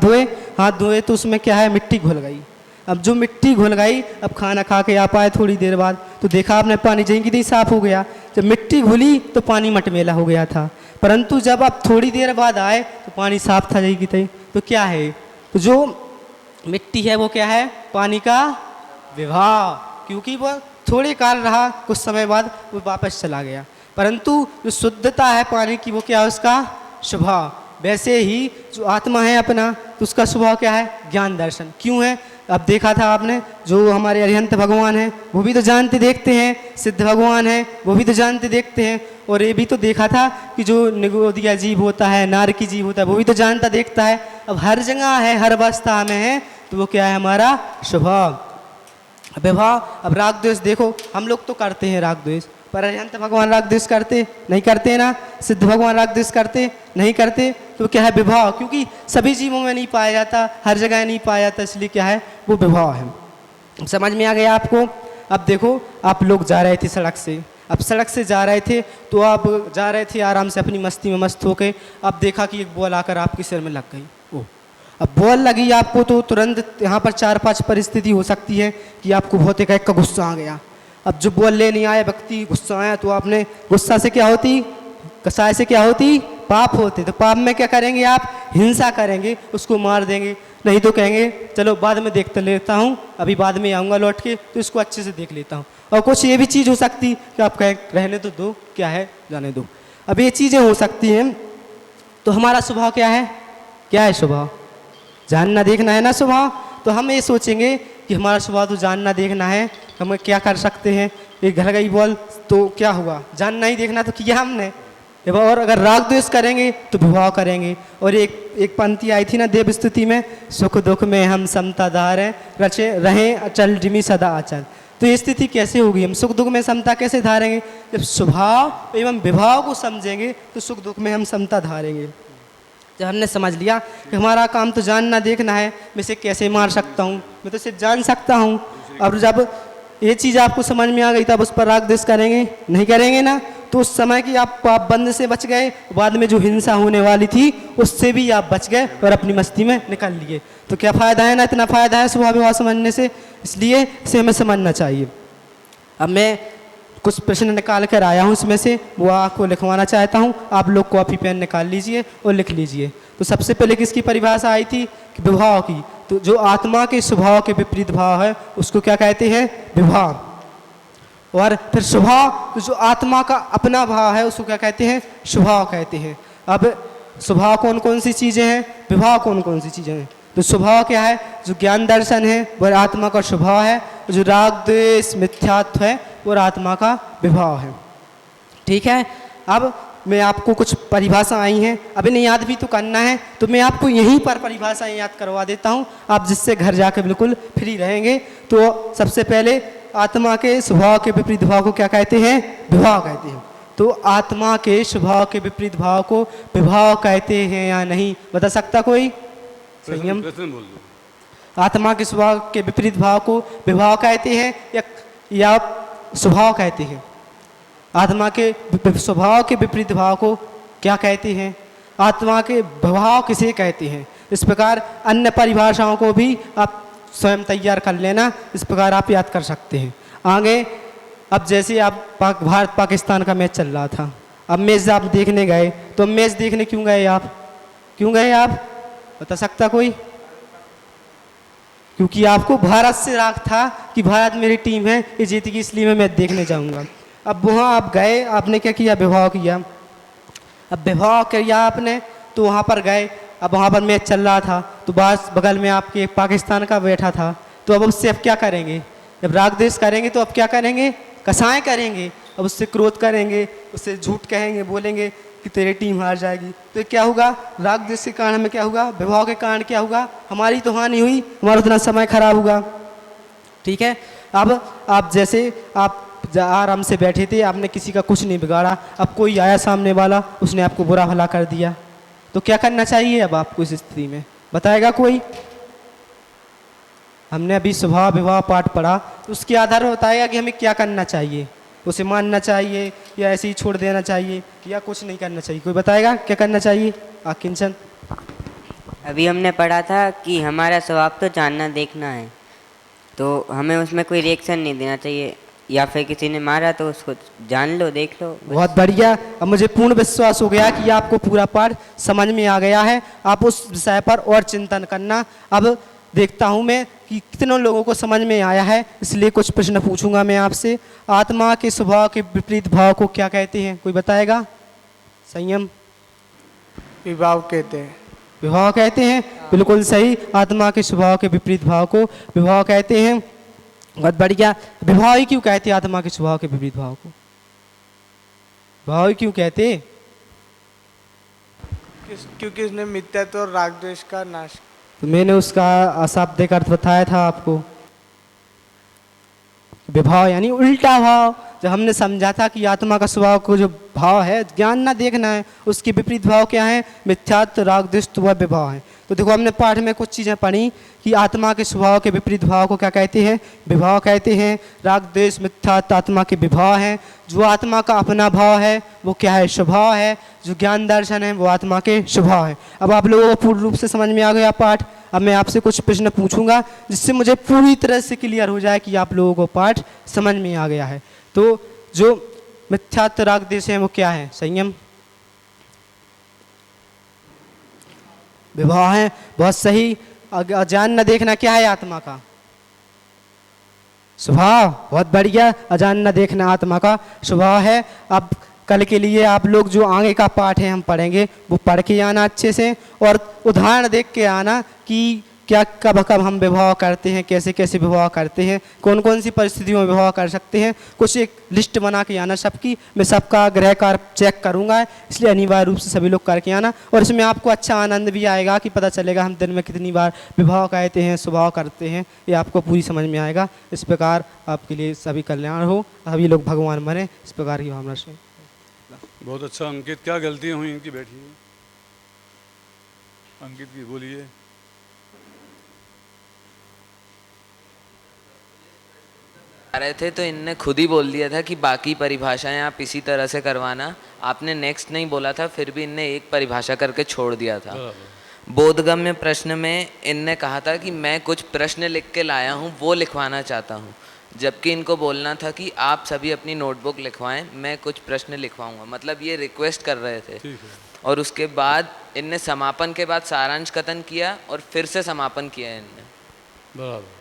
धोए तो उसमें क्या है? मिट्टी घुल गई। अब जो मिट्टी घुल गई, अब खाना खा के आप आए थोड़ी देर बाद, तो देखा आपने पानी जहीं की नहीं साफ हो गया। जब मिट्टी घुली तो पानी मटमेला हो गया था, परंतु जब आप थोड़ी देर बाद आए तो पानी साफ था जहीं की तहीं। तो क्या है? तो जो मिट्टी है वो क्या है? पानी का विवाह, क्योंकि वह थोड़े काल रहा, कुछ समय बाद वो वापस चला गया। परंतु जो शुद्धता है पानी की वो क्या है उसका स्वभाव। वैसे ही जो आत्मा है अपना तो उसका स्वभाव क्या है ज्ञान दर्शन। क्यों है? अब देखा था आपने जो हमारे अरिहंत भगवान हैं वो भी तो जानते देखते हैं, सिद्ध भगवान हैं वो भी तो जानते देखते हैं, और ये भी तो देखा था कि जो निगोदिया जीव होता है, नारकी जीव होता है वो भी तो जानता देखता है। अब हर जगह है, हर अवस्था में है, तो वो क्या है हमारा स्वभाव विभाव। अब राग द्वेष देखो, हम लोग तो करते हैं राग द्वेष, पर अरिहंत भगवान राग द्वेष करते नहीं करते ना, सिद्ध भगवान राग द्वेष करते नहीं करते, तो क्या है विभाव। क्योंकि सभी जीवों में नहीं पाया जाता, हर जगह नहीं पाया जाता, इसलिए क्या है वो विभाव है। समझ में आ गया आपको? अब देखो आप लोग जा रहे थे सड़क से, अब सड़क से जा रहे थे तो आप जा रहे थे आराम से अपनी मस्ती में मस्त होके, अब देखा कि एक बॉल आकर आपके सिर में लग गई। ओह, अब बॉल लगी आपको तो तुरंत यहाँ पर 4-5 परिस्थिति हो सकती है कि आपको बहुत एक का गुस्सा आ गया। अब जो बॉल लेने आया व्यक्ति गुस्सा आया तो आपने गुस्सा से क्या होती, कसाय से क्या होती, पाप होते। तो पाप में क्या करेंगे आप, हिंसा करेंगे, उसको मार देंगे, नहीं तो कहेंगे चलो बाद में देख लेता हूँ, अभी बाद में आऊँगा लौट के तो इसको अच्छे से देख लेता हूँ। और कुछ ये भी चीज़ हो सकती कि आप कहें रहने तो दो, क्या है जाने दो। अब ये चीज़ें हो सकती हैं, तो हमारा स्वभाव क्या है, क्या है स्वभाव, जानना देखना है ना स्वभाव। तो हम ये सोचेंगे कि हमारा स्वभाव तो जानना देखना है, हम क्या कर सकते हैं, एक घर गई बॉल तो क्या हुआ, जानना ही देखना तो किया हमने। और अगर राग द्वेष करेंगे तो विवाह करेंगे। और एक पंक्ति आई थी ना देव स्तुति में, सुख दुख में हम समता धारें, रचे रहें अचल जिमी सदा अचल। तो ये स्थिति कैसे होगी, हम सुख दुख में समता कैसे धारेंगे, जब स्वभाव एवं विभाव को समझेंगे तो सुख दुख में हम समता धारेंगे। जब हमने समझ लिया कि हमारा काम तो जानना देखना है, मैं इसे कैसे मार सकता हूँ, मैं तो इसे जान सकता हूँ। अब जब ये चीज़ आपको समझ में आ गई तब उस पर राग द्वेष करेंगे नहीं करेंगे ना, तो उस समय की आप पाप बंद से बच गए, बाद में जो हिंसा होने वाली थी उससे भी आप बच गए और अपनी मस्ती में निकल लिए। तो क्या फ़ायदा है ना, इतना फ़ायदा है स्वभाव विवाह समझने से, इसलिए इसे हमें समझना चाहिए। अब मैं कुछ प्रश्न निकाल कर आया हूँ, इसमें से वो आपको लिखवाना चाहता हूँ, आप लोग कॉपी पेन निकाल लीजिए और लिख लीजिए। तो सबसे पहले किसकी परिभाषा आई थी, कि विभाव की। तो जो आत्मा के स्वभाव के विपरीत भाव है उसको क्या कहते हैं, विभाव। और फिर स्वभाव, तो जो आत्मा का अपना भाव है उसको क्या कहते हैं, स्वभाव कहते हैं। अब स्वभाव कौन कौन सी चीज़ें हैं, विभाव कौन कौन सी चीज़ें हैं। तो स्वभाव क्या है, जो ज्ञान दर्शन है वह आत्मा का स्वभाव है, जो राग द्वेष मिथ्यात्व है वो आत्मा का विभाव है। ठीक है, अब मैं आपको कुछ परिभाषा आई हैं, अब इन्हें याद भी तो करना है, तो मैं आपको यहीं पर परिभाषाएं याद करवा देता हूँ, आप जिससे घर जाकर बिल्कुल फ्री रहेंगे। तो सबसे पहले आत्मा के स्वभाव के विपरीत भाव को क्या कहते हैं, विभाव कहते हैं। तो आत्मा के स्वभाव के विपरीत भाव को विभाव कहते हैं या नहीं, बता सकता कोई? संयम, आत्मा के स्वभाव के विपरीत भाव को विभाव कहते हैं या स्वभाव कहते हैं? आत्मा के स्वभाव के विपरीत भाव को क्या कहते हैं, आत्मा के भाव किसे कहते हैं? इस प्रकार अन्य परिभाषाओं को भी आप स्वयं तैयार कर लेना, इस प्रकार आप याद कर सकते हैं आगे। अब जैसे आप भारत पाकिस्तान का मैच चल रहा था, अब मैच आप देखने गए, तो मैच देखने क्यों गए आप, क्यों गए आप, बता सकता कोई? क्योंकि आपको भारत से राग था कि भारत मेरी टीम है, ये जीतेगी, इसलिए मैं मैच देखने जाऊंगा। अब वहाँ आप गए, आपने क्या किया, विभाव किया। अब विभाव किया आपने, तो वहाँ पर गए, अब वहाँ पर मैच चल रहा था, तो बगल में आपके पाकिस्तान का बैठा था, तो अब उससे अब क्या करेंगे, जब राग द्वेष करेंगे तो अब क्या करेंगे, कसाएं करेंगे, अब उससे क्रोध करेंगे, उससे झूठ कहेंगे, बोलेंगे कि तेरी टीम हार जाएगी। तो क्या होगा, राग द्वेष के कारण हमें क्या होगा, विभाव के कारण क्या होगा, हमारी तो हानि हुई, हमारा उतना समय खराब होगा। ठीक है, अब आप जैसे आप आराम से बैठे थे, आपने किसी का कुछ नहीं बिगाड़ा, अब कोई आया सामने वाला, उसने आपको बुरा भला कर दिया, तो क्या करना चाहिए अब आपको इस स्थिति में, बताएगा कोई? हमने अभी स्वभाव विवाह पाठ पढ़ा, उसके आधार पर बताएगा कि हमें क्या करना चाहिए, उसे मानना चाहिए या ऐसे ही छोड़ देना चाहिए या कुछ नहीं करना चाहिए, कोई बताएगा क्या करना चाहिए? किंचन, अभी हमने पढ़ा था कि हमारा स्वभाव तो जानना देखना है, तो हमें उसमें कोई रिएक्शन नहीं देना चाहिए, या फिर किसी ने मारा तो उसको जान लो, देख लो। बहुत बढ़िया, अब मुझे पूर्ण विश्वास हो गया कि आपको पूरा पाठ समझ में आ गया है। आप उस विषय पर और चिंतन करना। अब देखता हूँ मैं कि कितनों लोगों को समझ में आया है, इसलिए कुछ प्रश्न पूछूंगा मैं आपसे। आत्मा के स्वभाव के विपरीत भाव को क्या कहते हैं, कोई बताएगा? संयम। विभाव कहते हैं। विभाव कहते हैं, बिल्कुल सही। आत्मा के स्वभाव के विपरीत भाव को विभाव कहते हैं। बहुत बढ़िया। विभाव ही क्यों कहते हैं आत्मा के स्वभाव के विपरीत भाव को? विभाव ही क्यों कहते? क्योंकि उसने मिथ्यात्व और राग द्वेष का नाश। तो मैंने उसका अशाब्दिक अर्थ बताया था आपको। विभाव यानी उल्टा भाव। जब हमने समझा था कि आत्मा का स्वभाव को जो भाव है ज्ञान ना देखना है, उसके विपरीत भाव क्या है? मिथ्यात्व, राग द्वेष व विभाव है। तो देखो हमने पाठ में कुछ चीज़ें पढ़ी कि आत्मा के स्वभाव के विपरीत भाव को क्या कहते हैं? विभाव कहते हैं। राग द्वेष मिथ्यात्व आत्मा के विभाव हैं। जो आत्मा का अपना भाव है वो क्या है? स्वभाव है। जो ज्ञान दर्शन है वो आत्मा के स्वभाव है। अब आप लोगों को पूर्ण रूप से समझ में आ गया पाठ। अब मैं आपसे कुछ प्रश्न पूछूंगा जिससे मुझे पूरी तरह से क्लियर हो जाए कि आप लोगों को पाठ समझ में आ गया है। तो जो मिथ्यात्व राग द्वेष है वो क्या है? संयम। विभाव है, बहुत सही। अजान न देखना क्या है आत्मा का? स्वभाव। बहुत बढ़िया। अजान न देखना आत्मा का स्वभाव है। अब कल के लिए आप लोग जो आगे का पाठ है हम पढ़ेंगे वो पढ़ के आना अच्छे से, और उदाहरण देख के आना कि क्या कब कब हम विवाह करते हैं, कैसे कैसे विवाह करते हैं, कौन कौन सी परिस्थितियों में विवाह कर सकते हैं। कुछ एक लिस्ट बना के आना सबकी। मैं सबका गृह कार्य चेक करूंगा, इसलिए अनिवार्य रूप से सभी लोग करके आना। और इसमें आपको अच्छा आनंद भी आएगा कि पता चलेगा हम दिन में कितनी बार विवाह कहते हैं, स्वभाव करते हैं, ये आपको पूरी समझ में आएगा। इस प्रकार आपके लिए सभी कल्याण हो, सभी लोग भगवान बने, इस प्रकार की भावना से। बहुत अच्छा। अंकित, क्या गलतियाँ हुई इनकी? बैठिए। अंकित की बोलिए। आ रहे थे तो इनने खुद ही बोल दिया था कि बाकी परिभाषाएं आप इसी तरह से करवाना। आपने नेक्स्ट नहीं बोला था, फिर भी इनने एक परिभाषा करके छोड़ दिया था। बोधगम्य प्रश्न में इनने कहा था कि मैं कुछ प्रश्न लिख के लाया हूँ वो लिखवाना चाहता हूँ, जबकि इनको बोलना था कि आप सभी अपनी नोटबुक लिखवाएं, मैं कुछ प्रश्न लिखवाऊंगा। मतलब ये रिक्वेस्ट कर रहे थे। और उसके बाद इनने समापन के बाद सारांश कथन किया और फिर से समापन किया इनने। बराबर,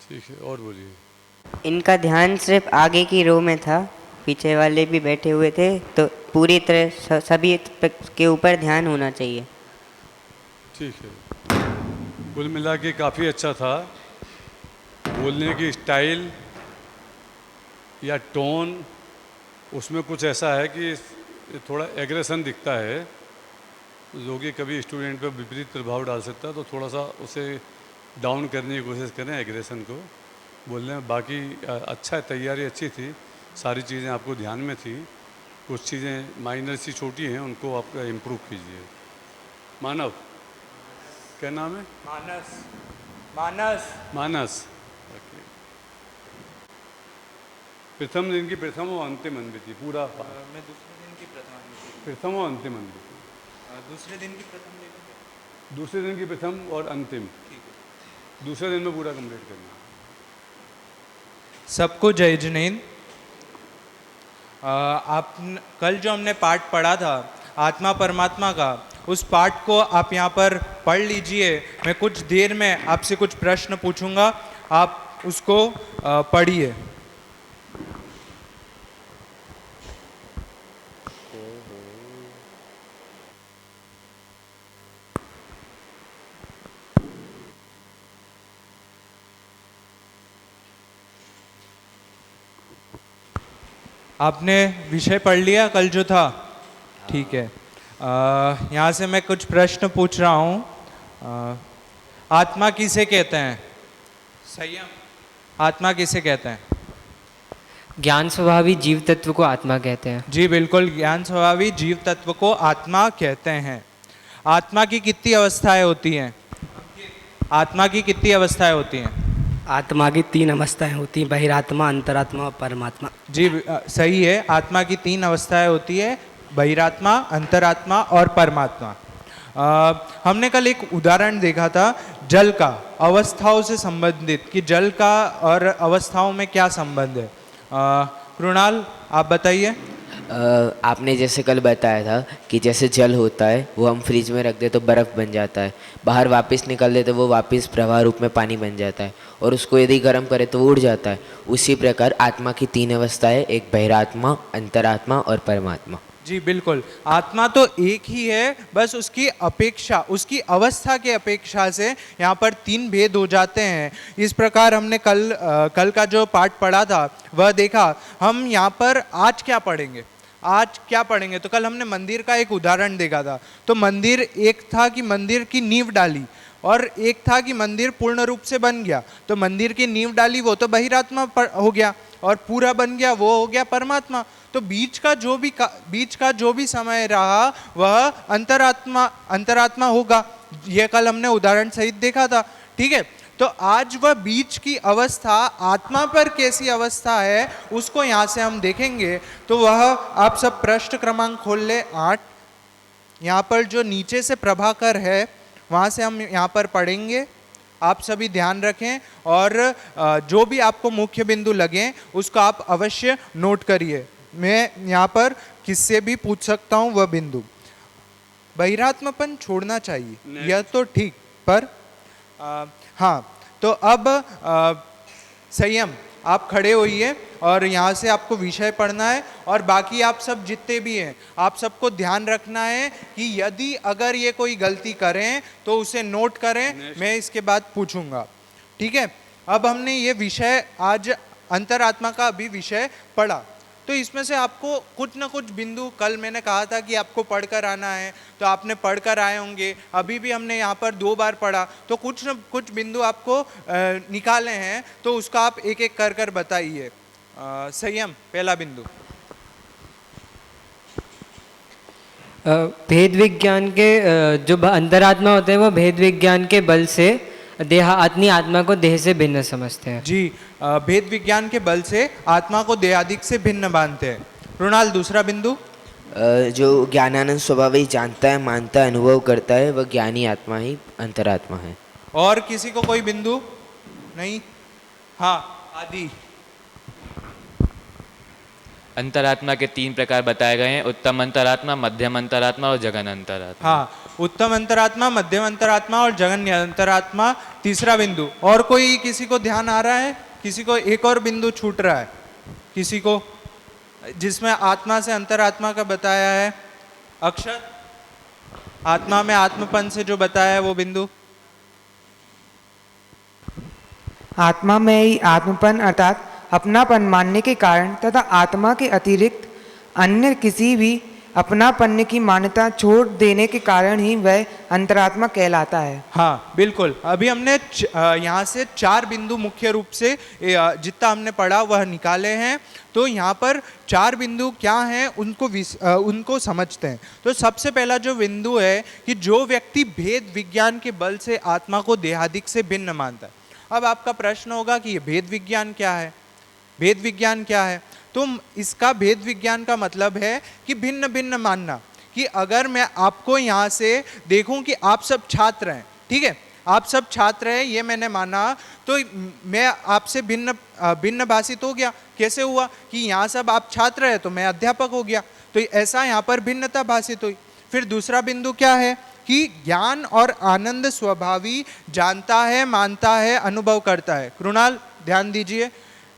ठीक है। और बोलिए। इनका ध्यान सिर्फ आगे की रो में था, पीछे वाले भी बैठे हुए थे, तो पूरी तरह सभी के ऊपर ध्यान होना चाहिए। ठीक है। कुल मिला के काफ़ी अच्छा था। बोलने की स्टाइल या टोन, उसमें कुछ ऐसा है कि थोड़ा एग्रेशन दिखता है, जो कि कभी स्टूडेंट पर विपरीत प्रभाव डाल सकता है। तो थोड़ा सा उसे डाउन करने की कोशिश करें, एग्रेशन को बोलने में। बाकी अच्छा है, तैयारी अच्छी थी, सारी चीज़ें आपको ध्यान में थी। कुछ चीज़ें माइनर सी छोटी हैं, उनको आप इम्प्रूव कीजिए। मानव, क्या नाम है? मानस। मानस। मानस। प्रथम दिन की प्रथम और अंतिम अनुभूति पूरा। मैं दूसरे दिन की प्रथम और अंतिम अनुभूति। दूसरे दिन की प्रथम, दूसरे दिन की प्रथम और अंतिम, दूसरे दिन में पूरा कंप्लीट करना। सबको जय जिनेंद्र। आप कल जो हमने पाठ पढ़ा था आत्मा परमात्मा का, उस पाठ को आप यहाँ पर पढ़ लीजिए। मैं कुछ देर में आपसे कुछ प्रश्न पूछूंगा, आप उसको पढ़िए। आपने विषय पढ़ लिया कल जो था? ठीक है। यहाँ से मैं कुछ प्रश्न पूछ रहा हूँ। आत्मा किसे कहते हैं? संयम। आत्मा किसे कहते हैं? ज्ञान स्वभावी जीव तत्व को आत्मा कहते हैं। जी बिल्कुल, ज्ञान स्वभावी जीव तत्व को आत्मा कहते हैं। आत्मा की कितनी अवस्थाएं होती हैं? आत्मा की कितनी अवस्थाएं होती हैं? आत्मा की 3 अवस्थाएं होती हैं, बहिरात्मा, अंतरात्मा और परमात्मा। जी सही है। आत्मा की 3 अवस्थाएं होती है, बहिरात्मा, अंतरात्मा और परमात्मा। हमने कल एक उदाहरण देखा था जल का, अवस्थाओं से संबंधित, कि जल का और अवस्थाओं में क्या संबंध है। कृणाल, आप बताइए। आपने जैसे कल बताया था कि जैसे जल होता है वो हम फ्रिज में रख दे तो बर्फ़ बन जाता है, बाहर वापस निकल दे तो वो वापस प्रवाह रूप में पानी बन जाता है, और उसको यदि गर्म करे तो वो उड़ जाता है। उसी प्रकार आत्मा की 3 अवस्थाएं, एक बहिरात्मा, अंतरात्मा और परमात्मा। जी बिल्कुल, आत्मा तो एक ही है, बस उसकी अपेक्षा, उसकी अवस्था के अपेक्षा से यहाँ पर 3 भेद हो जाते हैं। इस प्रकार हमने कल का जो पाठ पढ़ा था वह देखा। हम यहाँ पर आज क्या पढ़ेंगे, आज क्या पढ़ेंगे, तो कल हमने मंदिर का एक उदाहरण देखा था। तो मंदिर एक था कि मंदिर की नींव डाली, और एक था कि मंदिर पूर्ण रूप से बन गया। तो मंदिर की नींव डाली वो तो बहिरात्मा हो गया, और पूरा बन गया वो हो गया परमात्मा। तो बीच का जो भी समय रहा वह अंतरात्मा होगा। यह कल हमने उदाहरण सहित देखा था, ठीक है। तो आज वह बीच की अवस्था आत्मा पर कैसी अवस्था है उसको यहाँ से हम देखेंगे। तो वह आप सब पृष्ठ क्रमांक खोल ले 8, यहाँ पर जो नीचे से प्रभाकर है वहाँ से हम यहाँ पर पढ़ेंगे। आप सभी ध्यान रखें, और जो भी आपको मुख्य बिंदु लगे उसको आप अवश्य नोट करिए। मैं यहाँ पर किससे भी पूछ सकता हूँ वह बिंदु। बहिरात्मापन छोड़ना चाहिए यह तो ठीक, पर हाँ, तो अब संयम, आप खड़े होइए और यहाँ से आपको विषय पढ़ना है, और बाकी आप सब जितने भी हैं आप सबको ध्यान रखना है कि यदि अगर ये कोई गलती करें तो उसे नोट करें, मैं इसके बाद पूछूंगा, ठीक है। अब हमने ये विषय आज अंतरात्मा का अभी विषय पढ़ा, तो इसमें से आपको कुछ न कुछ बिंदु, कल मैंने कहा था कि आपको पढ़कर आना है तो आपने पढ़कर आए होंगे। अभी भी हमने यहाँ पर 2 बार पढ़ा, तो कुछ न कुछ बिंदु आपको निकाले हैं, तो उसका आप एक एक कर बताइए। संयम, पहला बिंदु। भेद विज्ञान के जो अंतरात्मा होते हैं वो भेद विज्ञान के बल से अपनी आत्मा को देह से भिन्न समझते हैं। जी, भेद विज्ञान के बल से आत्मा को देहादिक से भिन्न मानते हैं। रुणाल, दूसरा बिंदु। जो ज्ञानानंद स्वभाव ही जानता है, मानता है, अनुभव करता है, वह ज्ञानी आत्मा ही अंतरात्मा है। और किसी को कोई बिंदु नहीं? हाँ, आदि। अंतरात्मा के 3 प्रकार बताए गए हैं, उत्तम अंतरात्मा, मध्यम अंतरात्मा और जघन अंतरात्मा। हाँ, उत्तम अंतरात्मा, मध्यम अंतरात्मा और जघन्य अंतरात्मा, तीसरा बिंदु। और कोई किसी को ध्यान आ रहा है? किसी को एक और बिंदु छूट रहा है? किसी को जिसमें आत्मा से अंतरात्मा का बताया है? अक्षर, आत्मा में आत्मपन से जो बताया है वो बिंदु। आत्मा में ही आत्मपन अर्थात अपनापन मानने के कारण तथा आत्मा के अतिरिक्त अन्य किसी भी अपनापन की मान्यता छोड़ देने के कारण ही वह अंतरात्मा कहलाता है। हाँ बिल्कुल, अभी हमने यहाँ से 4 बिंदु मुख्य रूप से जितना हमने पढ़ा वह निकाले हैं। तो यहाँ पर 4 बिंदु क्या हैं उनको समझते हैं। तो सबसे पहला जो बिंदु है कि जो व्यक्ति भेद विज्ञान के बल से आत्मा को देहादिक से भिन्न मानता है। अब आपका प्रश्न होगा कि ये भेद विज्ञान क्या है? भेद विज्ञान क्या है? तो इसका भेद विज्ञान का मतलब है कि भिन्न भिन्न मानना। कि अगर मैं आपको यहाँ से देखूं कि आप सब छात्र हैं, ठीक है, आप सब छात्र हैं, ये मैंने माना, तो मैं आपसे भिन्न भाषित हो गया। कैसे हुआ? कि यहाँ सब आप छात्र हैं तो मैं अध्यापक हो गया, तो ऐसा यहाँ पर भिन्नता भाषित हुई। फिर दूसरा बिंदु क्या है कि ज्ञान और आनंद स्वभावी जानता है, मानता है, अनुभव करता है। कृणाल ध्यान दीजिए,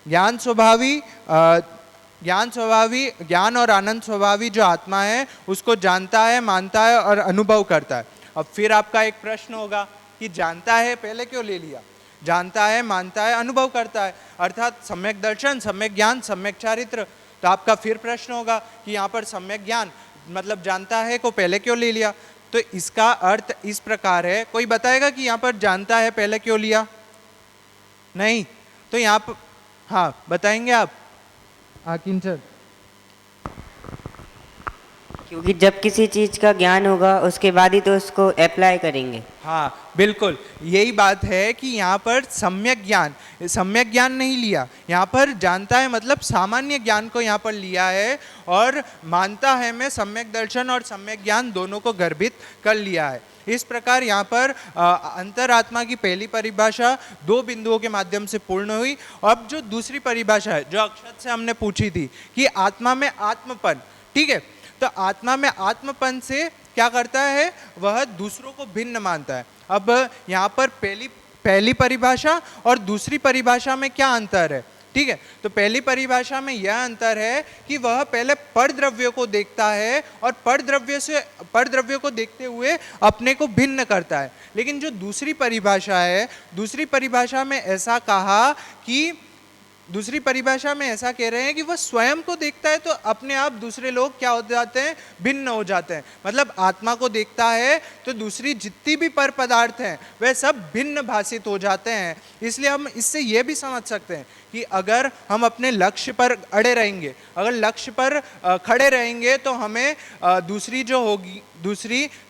ज्ञान और आनंद स्वभावी जो आत्मा है उसको जानता है, मानता है और अनुभव करता है। अब फिर आपका एक प्रश्न होगा कि जानता है पहले क्यों ले लिया? जानता है, मानता है, अनुभव करता है, अर्थात सम्यक दर्शन, सम्यक ज्ञान, सम्यक चारित्र। तो आपका फिर प्रश्न होगा कि यहाँ पर सम्यक ज्ञान मतलब जानता है को पहले क्यों ले लिया? तो इसका अर्थ इस प्रकार है, कोई बताएगा कि यहाँ पर जानता है पहले क्यों लिया? नहीं, तो यहाँ पर हाँ बताएंगे आप? किंचन। क्योंकि जब किसी चीज़ का ज्ञान होगा उसके बाद ही तो उसको अप्लाई करेंगे। हाँ बिल्कुल, यही बात है कि यहाँ पर सम्यक ज्ञान नहीं लिया, यहाँ पर जानता है मतलब सामान्य ज्ञान को यहाँ पर लिया है, और मानता है मैं सम्यक दर्शन और सम्यक ज्ञान दोनों को गर्भित कर लिया है। इस प्रकार यहाँ पर अंतरात्मा की पहली परिभाषा 2 बिंदुओं के माध्यम से पूर्ण हुई। अब जो दूसरी परिभाषा है जो अक्षत से हमने पूछी थी कि आत्मा में आत्मपन, ठीक है। तो आत्मा में आत्मपन से क्या करता है, वह दूसरों को भिन्न मानता है। अब यहाँ पर पहली परिभाषा और दूसरी परिभाषा में क्या अंतर है, ठीक है। तो पहली परिभाषा में यह अंतर है कि वह पहले परद्रव्य को देखता है और परद्रव्य को देखते हुए अपने को भिन्न करता है। लेकिन जो दूसरी परिभाषा है, दूसरी परिभाषा में ऐसा कहा कि दूसरी परिभाषा में ऐसा कह रहे हैं कि वह स्वयं को देखता है तो अपने आप दूसरे लोग क्या हो जाते हैं, भिन्न हो जाते हैं। मतलब आत्मा को देखता है तो दूसरी जितनी भी पर पदार्थ हैं वह सब भिन्न भाषित हो जाते हैं। इसलिए हम इससे यह भी समझ सकते हैं कि अगर हम अपने लक्ष्य पर अड़े रहेंगे, अगर लक्ष्य पर खड़े रहेंगे तो हमें दूसरी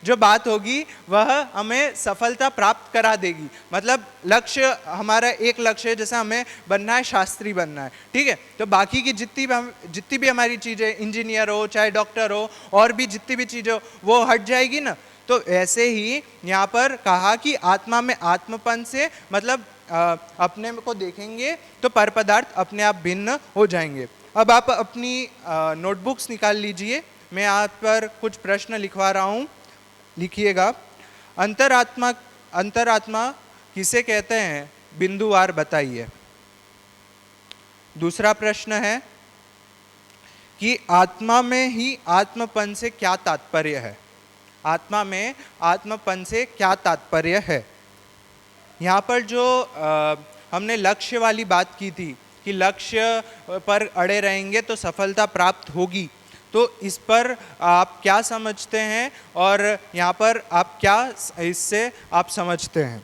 जो बात होगी वह हमें सफलता प्राप्त करा देगी। मतलब लक्ष्य, हमारा एक लक्ष्य है, जैसे हमें बनना है, शास्त्री बनना है, ठीक है। तो बाकी की जितनी भी हमारी चीज़ें, इंजीनियर हो चाहे डॉक्टर हो और भी जितनी भी चीज़ें हो, वो हट जाएगी ना। तो ऐसे ही यहाँ पर कहा कि आत्मा में आत्मपन से मतलब अपने को देखेंगे तो पर पदार्थ अपने आप भिन्न हो जाएंगे। अब आप अपनी नोटबुक्स निकाल लीजिए, मैं यहाँ पर कुछ प्रश्न लिखवा रहा हूँ, लिखिएगा। अंतरात्मा किसे कहते हैं, बिंदुवार बताइए। दूसरा प्रश्न है कि आत्मा में ही आत्मपन से क्या तात्पर्य है, आत्मा में आत्मपन से क्या तात्पर्य है। यहाँ पर जो हमने लक्ष्य वाली बात की थी कि लक्ष्य पर अड़े रहेंगे तो सफलता प्राप्त होगी, तो इस पर आप क्या समझते हैं और यहाँ पर आप क्या इससे आप समझते हैं,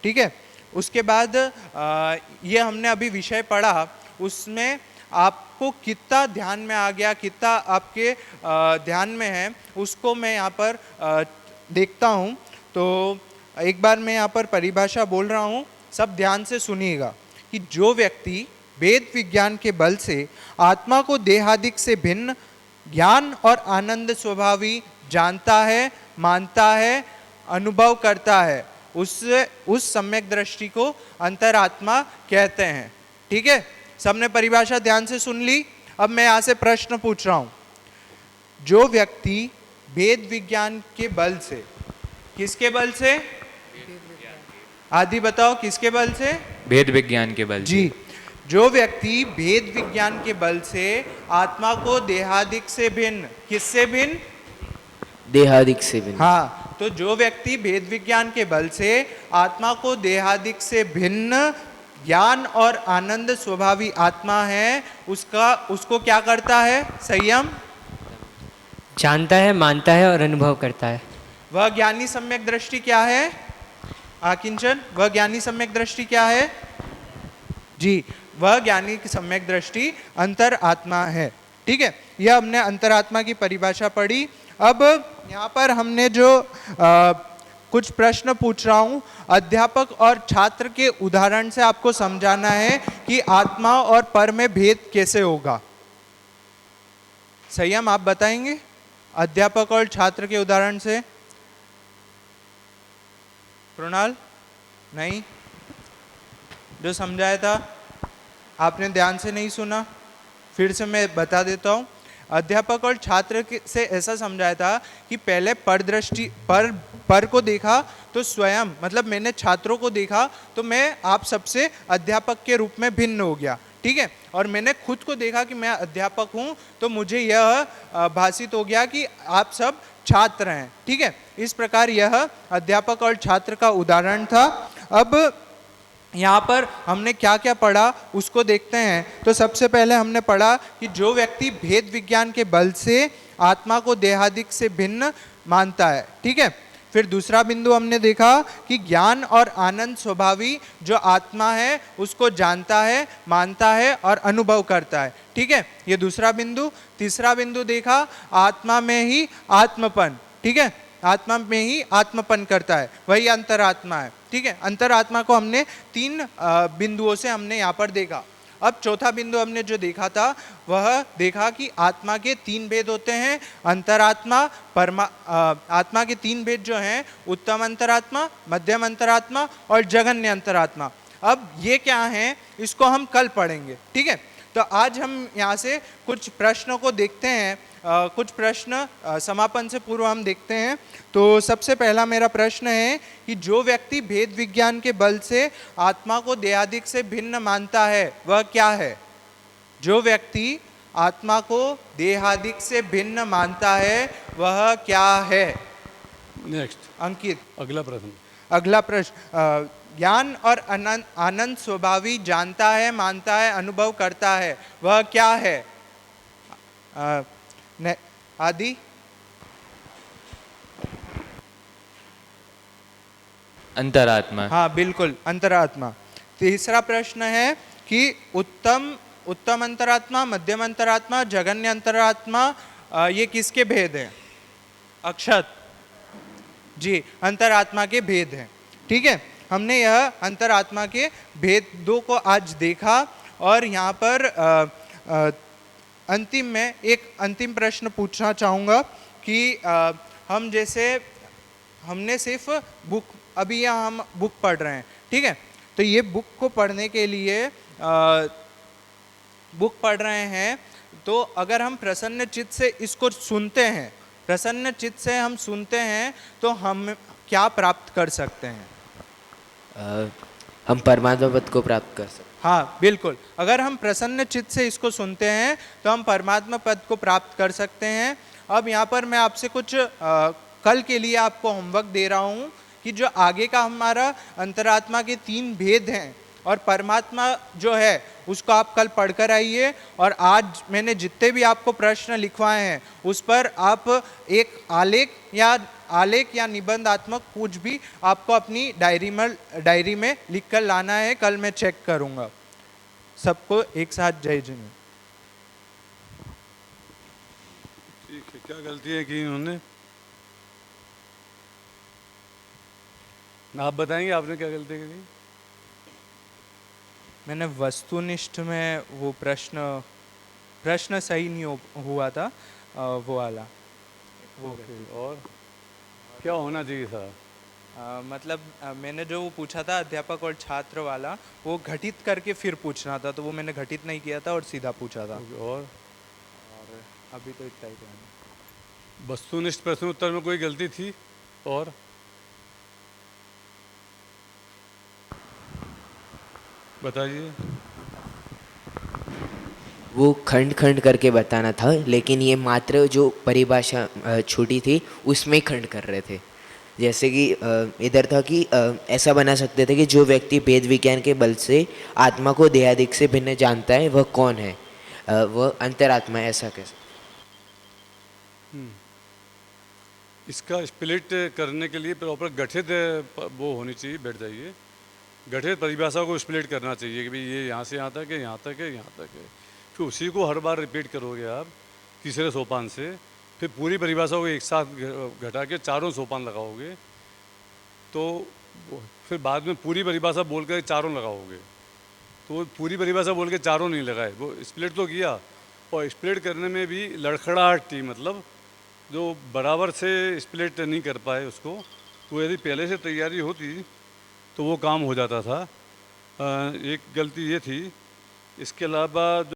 ठीक है। उसके बाद ये हमने अभी विषय पढ़ा, उसमें आपको कितना ध्यान में आ गया, कितना आपके ध्यान में है, उसको मैं यहाँ पर देखता हूँ। तो एक बार मैं यहाँ पर परिभाषा बोल रहा हूँ, सब ध्यान से सुनिएगा कि जो व्यक्ति वेद विज्ञान के बल से आत्मा को देहादिक से भिन्न ज्ञान और आनंद स्वभावी जानता है, मानता है, अनुभव करता है, उस सम्यक दृष्टि को अंतरात्मा कहते हैं, ठीक है। सबने परिभाषा ध्यान से सुन ली। अब मैं यहाँ से प्रश्न पूछ रहा हूँ, जो व्यक्ति वेद विज्ञान के बल से, किसके बल से, आदि बताओ, किसके बल से, भेद विज्ञान के बल जी, जो व्यक्ति भेद विज्ञान के बल से आत्मा को देहादिक से भिन्न, किससे भिन्न, देहादिक से भिन्न, हाँ, तो जो व्यक्ति भेद विज्ञान के बल से आत्मा को देहादिक से भिन्न ज्ञान और आनंद स्वभावी आत्मा है, उसको क्या करता है, संयम जानता है, मानता है और अनुभव करता है। वह ज्ञानी सम्यक दृष्टि क्या है, आकिंचन, वह ज्ञानी सम्यक दृष्टि क्या है जी, वह ज्ञानी की सम्यक दृष्टि अंतरात्मा है, ठीक है। यह हमने अंतरात्मा की परिभाषा पढ़ी। अब यहाँ पर हमने जो कुछ प्रश्न पूछ रहा हूँ, अध्यापक और छात्र के उदाहरण से आपको समझाना है कि आत्मा और पर में भेद कैसे होगा। संयम, आप बताएंगे अध्यापक और छात्र के उदाहरण से। कृणाल, नहीं, जो समझाया था आपने ध्यान से नहीं सुना, फिर से मैं बता देता हूँ। अध्यापक और छात्र से ऐसा समझाया था कि पहले पर को देखा तो स्वयं, मतलब मैंने छात्रों को देखा तो मैं आप सबसे अध्यापक के रूप में भिन्न हो गया, ठीक है। और मैंने खुद को देखा कि मैं अध्यापक हूँ तो मुझे यह भासित हो गया कि आप सब छात्र हैं, ठीक है। इस प्रकार यह अध्यापक और छात्र का उदाहरण था। अब यहाँ पर हमने क्या क्या पढ़ा उसको देखते हैं। तो सबसे पहले हमने पढ़ा कि जो व्यक्ति भेद विज्ञान के बल से आत्मा को देहादिक से भिन्न मानता है, ठीक है। फिर दूसरा बिंदु हमने देखा कि ज्ञान और आनंद स्वभावी जो आत्मा है उसको जानता है, मानता है और अनुभव करता है, ठीक है। ये दूसरा बिंदु। तीसरा बिंदु देखा आत्मा में ही आत्मपन, ठीक है, आत्मा में ही आत्मपन करता है, वही अंतरात्मा है, ठीक है। अंतरात्मा को हमने 3 बिंदुओं से हमने यहाँ पर देखा। अब चौथा बिंदु हमने जो देखा था वह देखा कि आत्मा के 3 भेद होते हैं, अंतरात्मा, आत्मा के 3 भेद जो हैं, उत्तम अंतरात्मा, मध्यम अंतरात्मा और जघन्य अंतरात्मा। अब ये क्या हैं इसको हम कल पढ़ेंगे, ठीक है। तो आज हम यहाँ से कुछ प्रश्नों को देखते हैं कुछ प्रश्न समापन से पूर्व हम देखते हैं। तो सबसे पहला मेरा प्रश्न है कि जो व्यक्ति भेद विज्ञान के बल से आत्मा को देहादिक से भिन्न मानता है वह क्या है? जो व्यक्ति आत्मा को देहादिक से भिन्न मानता है वह क्या है? नेक्स्ट अंकित, अगला प्रश्न। अगला प्रश्न, ज्ञान और आनंद स्वभावी जानता है, मानता है, अनुभव करता है, वह क्या है? आदि, अंतरात्मा। हाँ बिल्कुल, अंतरात्मा। तीसरा प्रश्न है कि उत्तम अंतरात्मा, मध्यम अंतरात्मा, जघन्य अंतरात्मा, ये किसके भेद हैं? अक्षत जी, अंतरात्मा के भेद हैं। ठीक है, हमने यह अंतरात्मा के भेदों को आज देखा और यहाँ पर अंतिम में एक अंतिम प्रश्न पूछना चाहूँगा कि हम जैसे हमने सिर्फ बुक, अभी यहाँ हम बुक पढ़ रहे हैं, ठीक है, तो ये बुक को पढ़ने के लिए बुक पढ़ रहे हैं, तो अगर हम प्रसन्न चित्त से इसको सुनते हैं, प्रसन्न चित्त से हम सुनते हैं, तो हम क्या प्राप्त कर सकते हैं? हम परमात्मा पद को प्राप्त कर सकते हैं। हाँ बिल्कुल, अगर हम प्रसन्न चित्त से इसको सुनते हैं तो हम परमात्मा पद को प्राप्त कर सकते हैं। अब यहाँ पर मैं आपसे कुछ कल के लिए आपको होमवर्क दे रहा हूँ कि जो आगे का हमारा अंतरात्मा के 3 भेद हैं और परमात्मा जो है उसको आप कल पढ़कर आइए, और आज मैंने जितने भी आपको प्रश्न लिखवाए हैं उस पर आप एक आलेख या निबंधात्मक कुछ भी आपको अपनी डायरी में लिख कर लाना है। कल मैं चेक करूँगा। सबको एक साथ जय जिन। ठीक है, क्या गलती है की इन्होंने? आप बताएंगे आपने क्या गलती की? मैंने वस्तुनिष्ठ में वो प्रश्न सही नहीं हुआ था, वो वाला और क्या होना चाहिए था? मतलब मैंने जो वो पूछा था अध्यापक और छात्र वाला, वो घटित करके फिर पूछना था, तो वो मैंने घटित नहीं किया था और सीधा पूछा था। और अभी तो इतना ही था। वस्तुनिष्ठ प्रश्न उत्तर में कोई गलती थी? और बताइए। वो खंड खंड करके बताना था, लेकिन ये मात्र जो परिभाषा छोटी थी उसमें खंड कर रहे थे। जैसे कि इधर था कि ऐसा बना सकते थे कि जो व्यक्ति भेद विज्ञान के बल से आत्मा को देहादिक से भिन्न जानता है वह कौन है? वह अंतरात्मा, ऐसा कैसे? इसका स्प्लिट करने के लिए प्रॉपर गठित वो होनी चाहिए, बैठ जाइए। गठित परिभाषा को स्प्लिट करना चाहिए कि भाई ये यहाँ से यहाँ तक है, यहाँ तक है, यहाँ तक है। फिर उसी को हर बार रिपीट करोगे आप तीसरे सोपान से, फिर पूरी परिभाषा को एक साथ घटा के चारों सोपान लगाओगे, तो फिर बाद में पूरी परिभाषा बोल कर चारों लगाओगे। तो पूरी परिभाषा बोल के चारों नहीं लगाए, वो स्प्लिट तो किया, और स्प्लिट करने में भी लड़खड़ाहट थी, मतलब जो बराबर से स्प्लिट नहीं कर पाए उसको। तो यदि पहले से तैयारी होती तो वो काम हो जाता था। एक गलती ये थी। इसके अलावा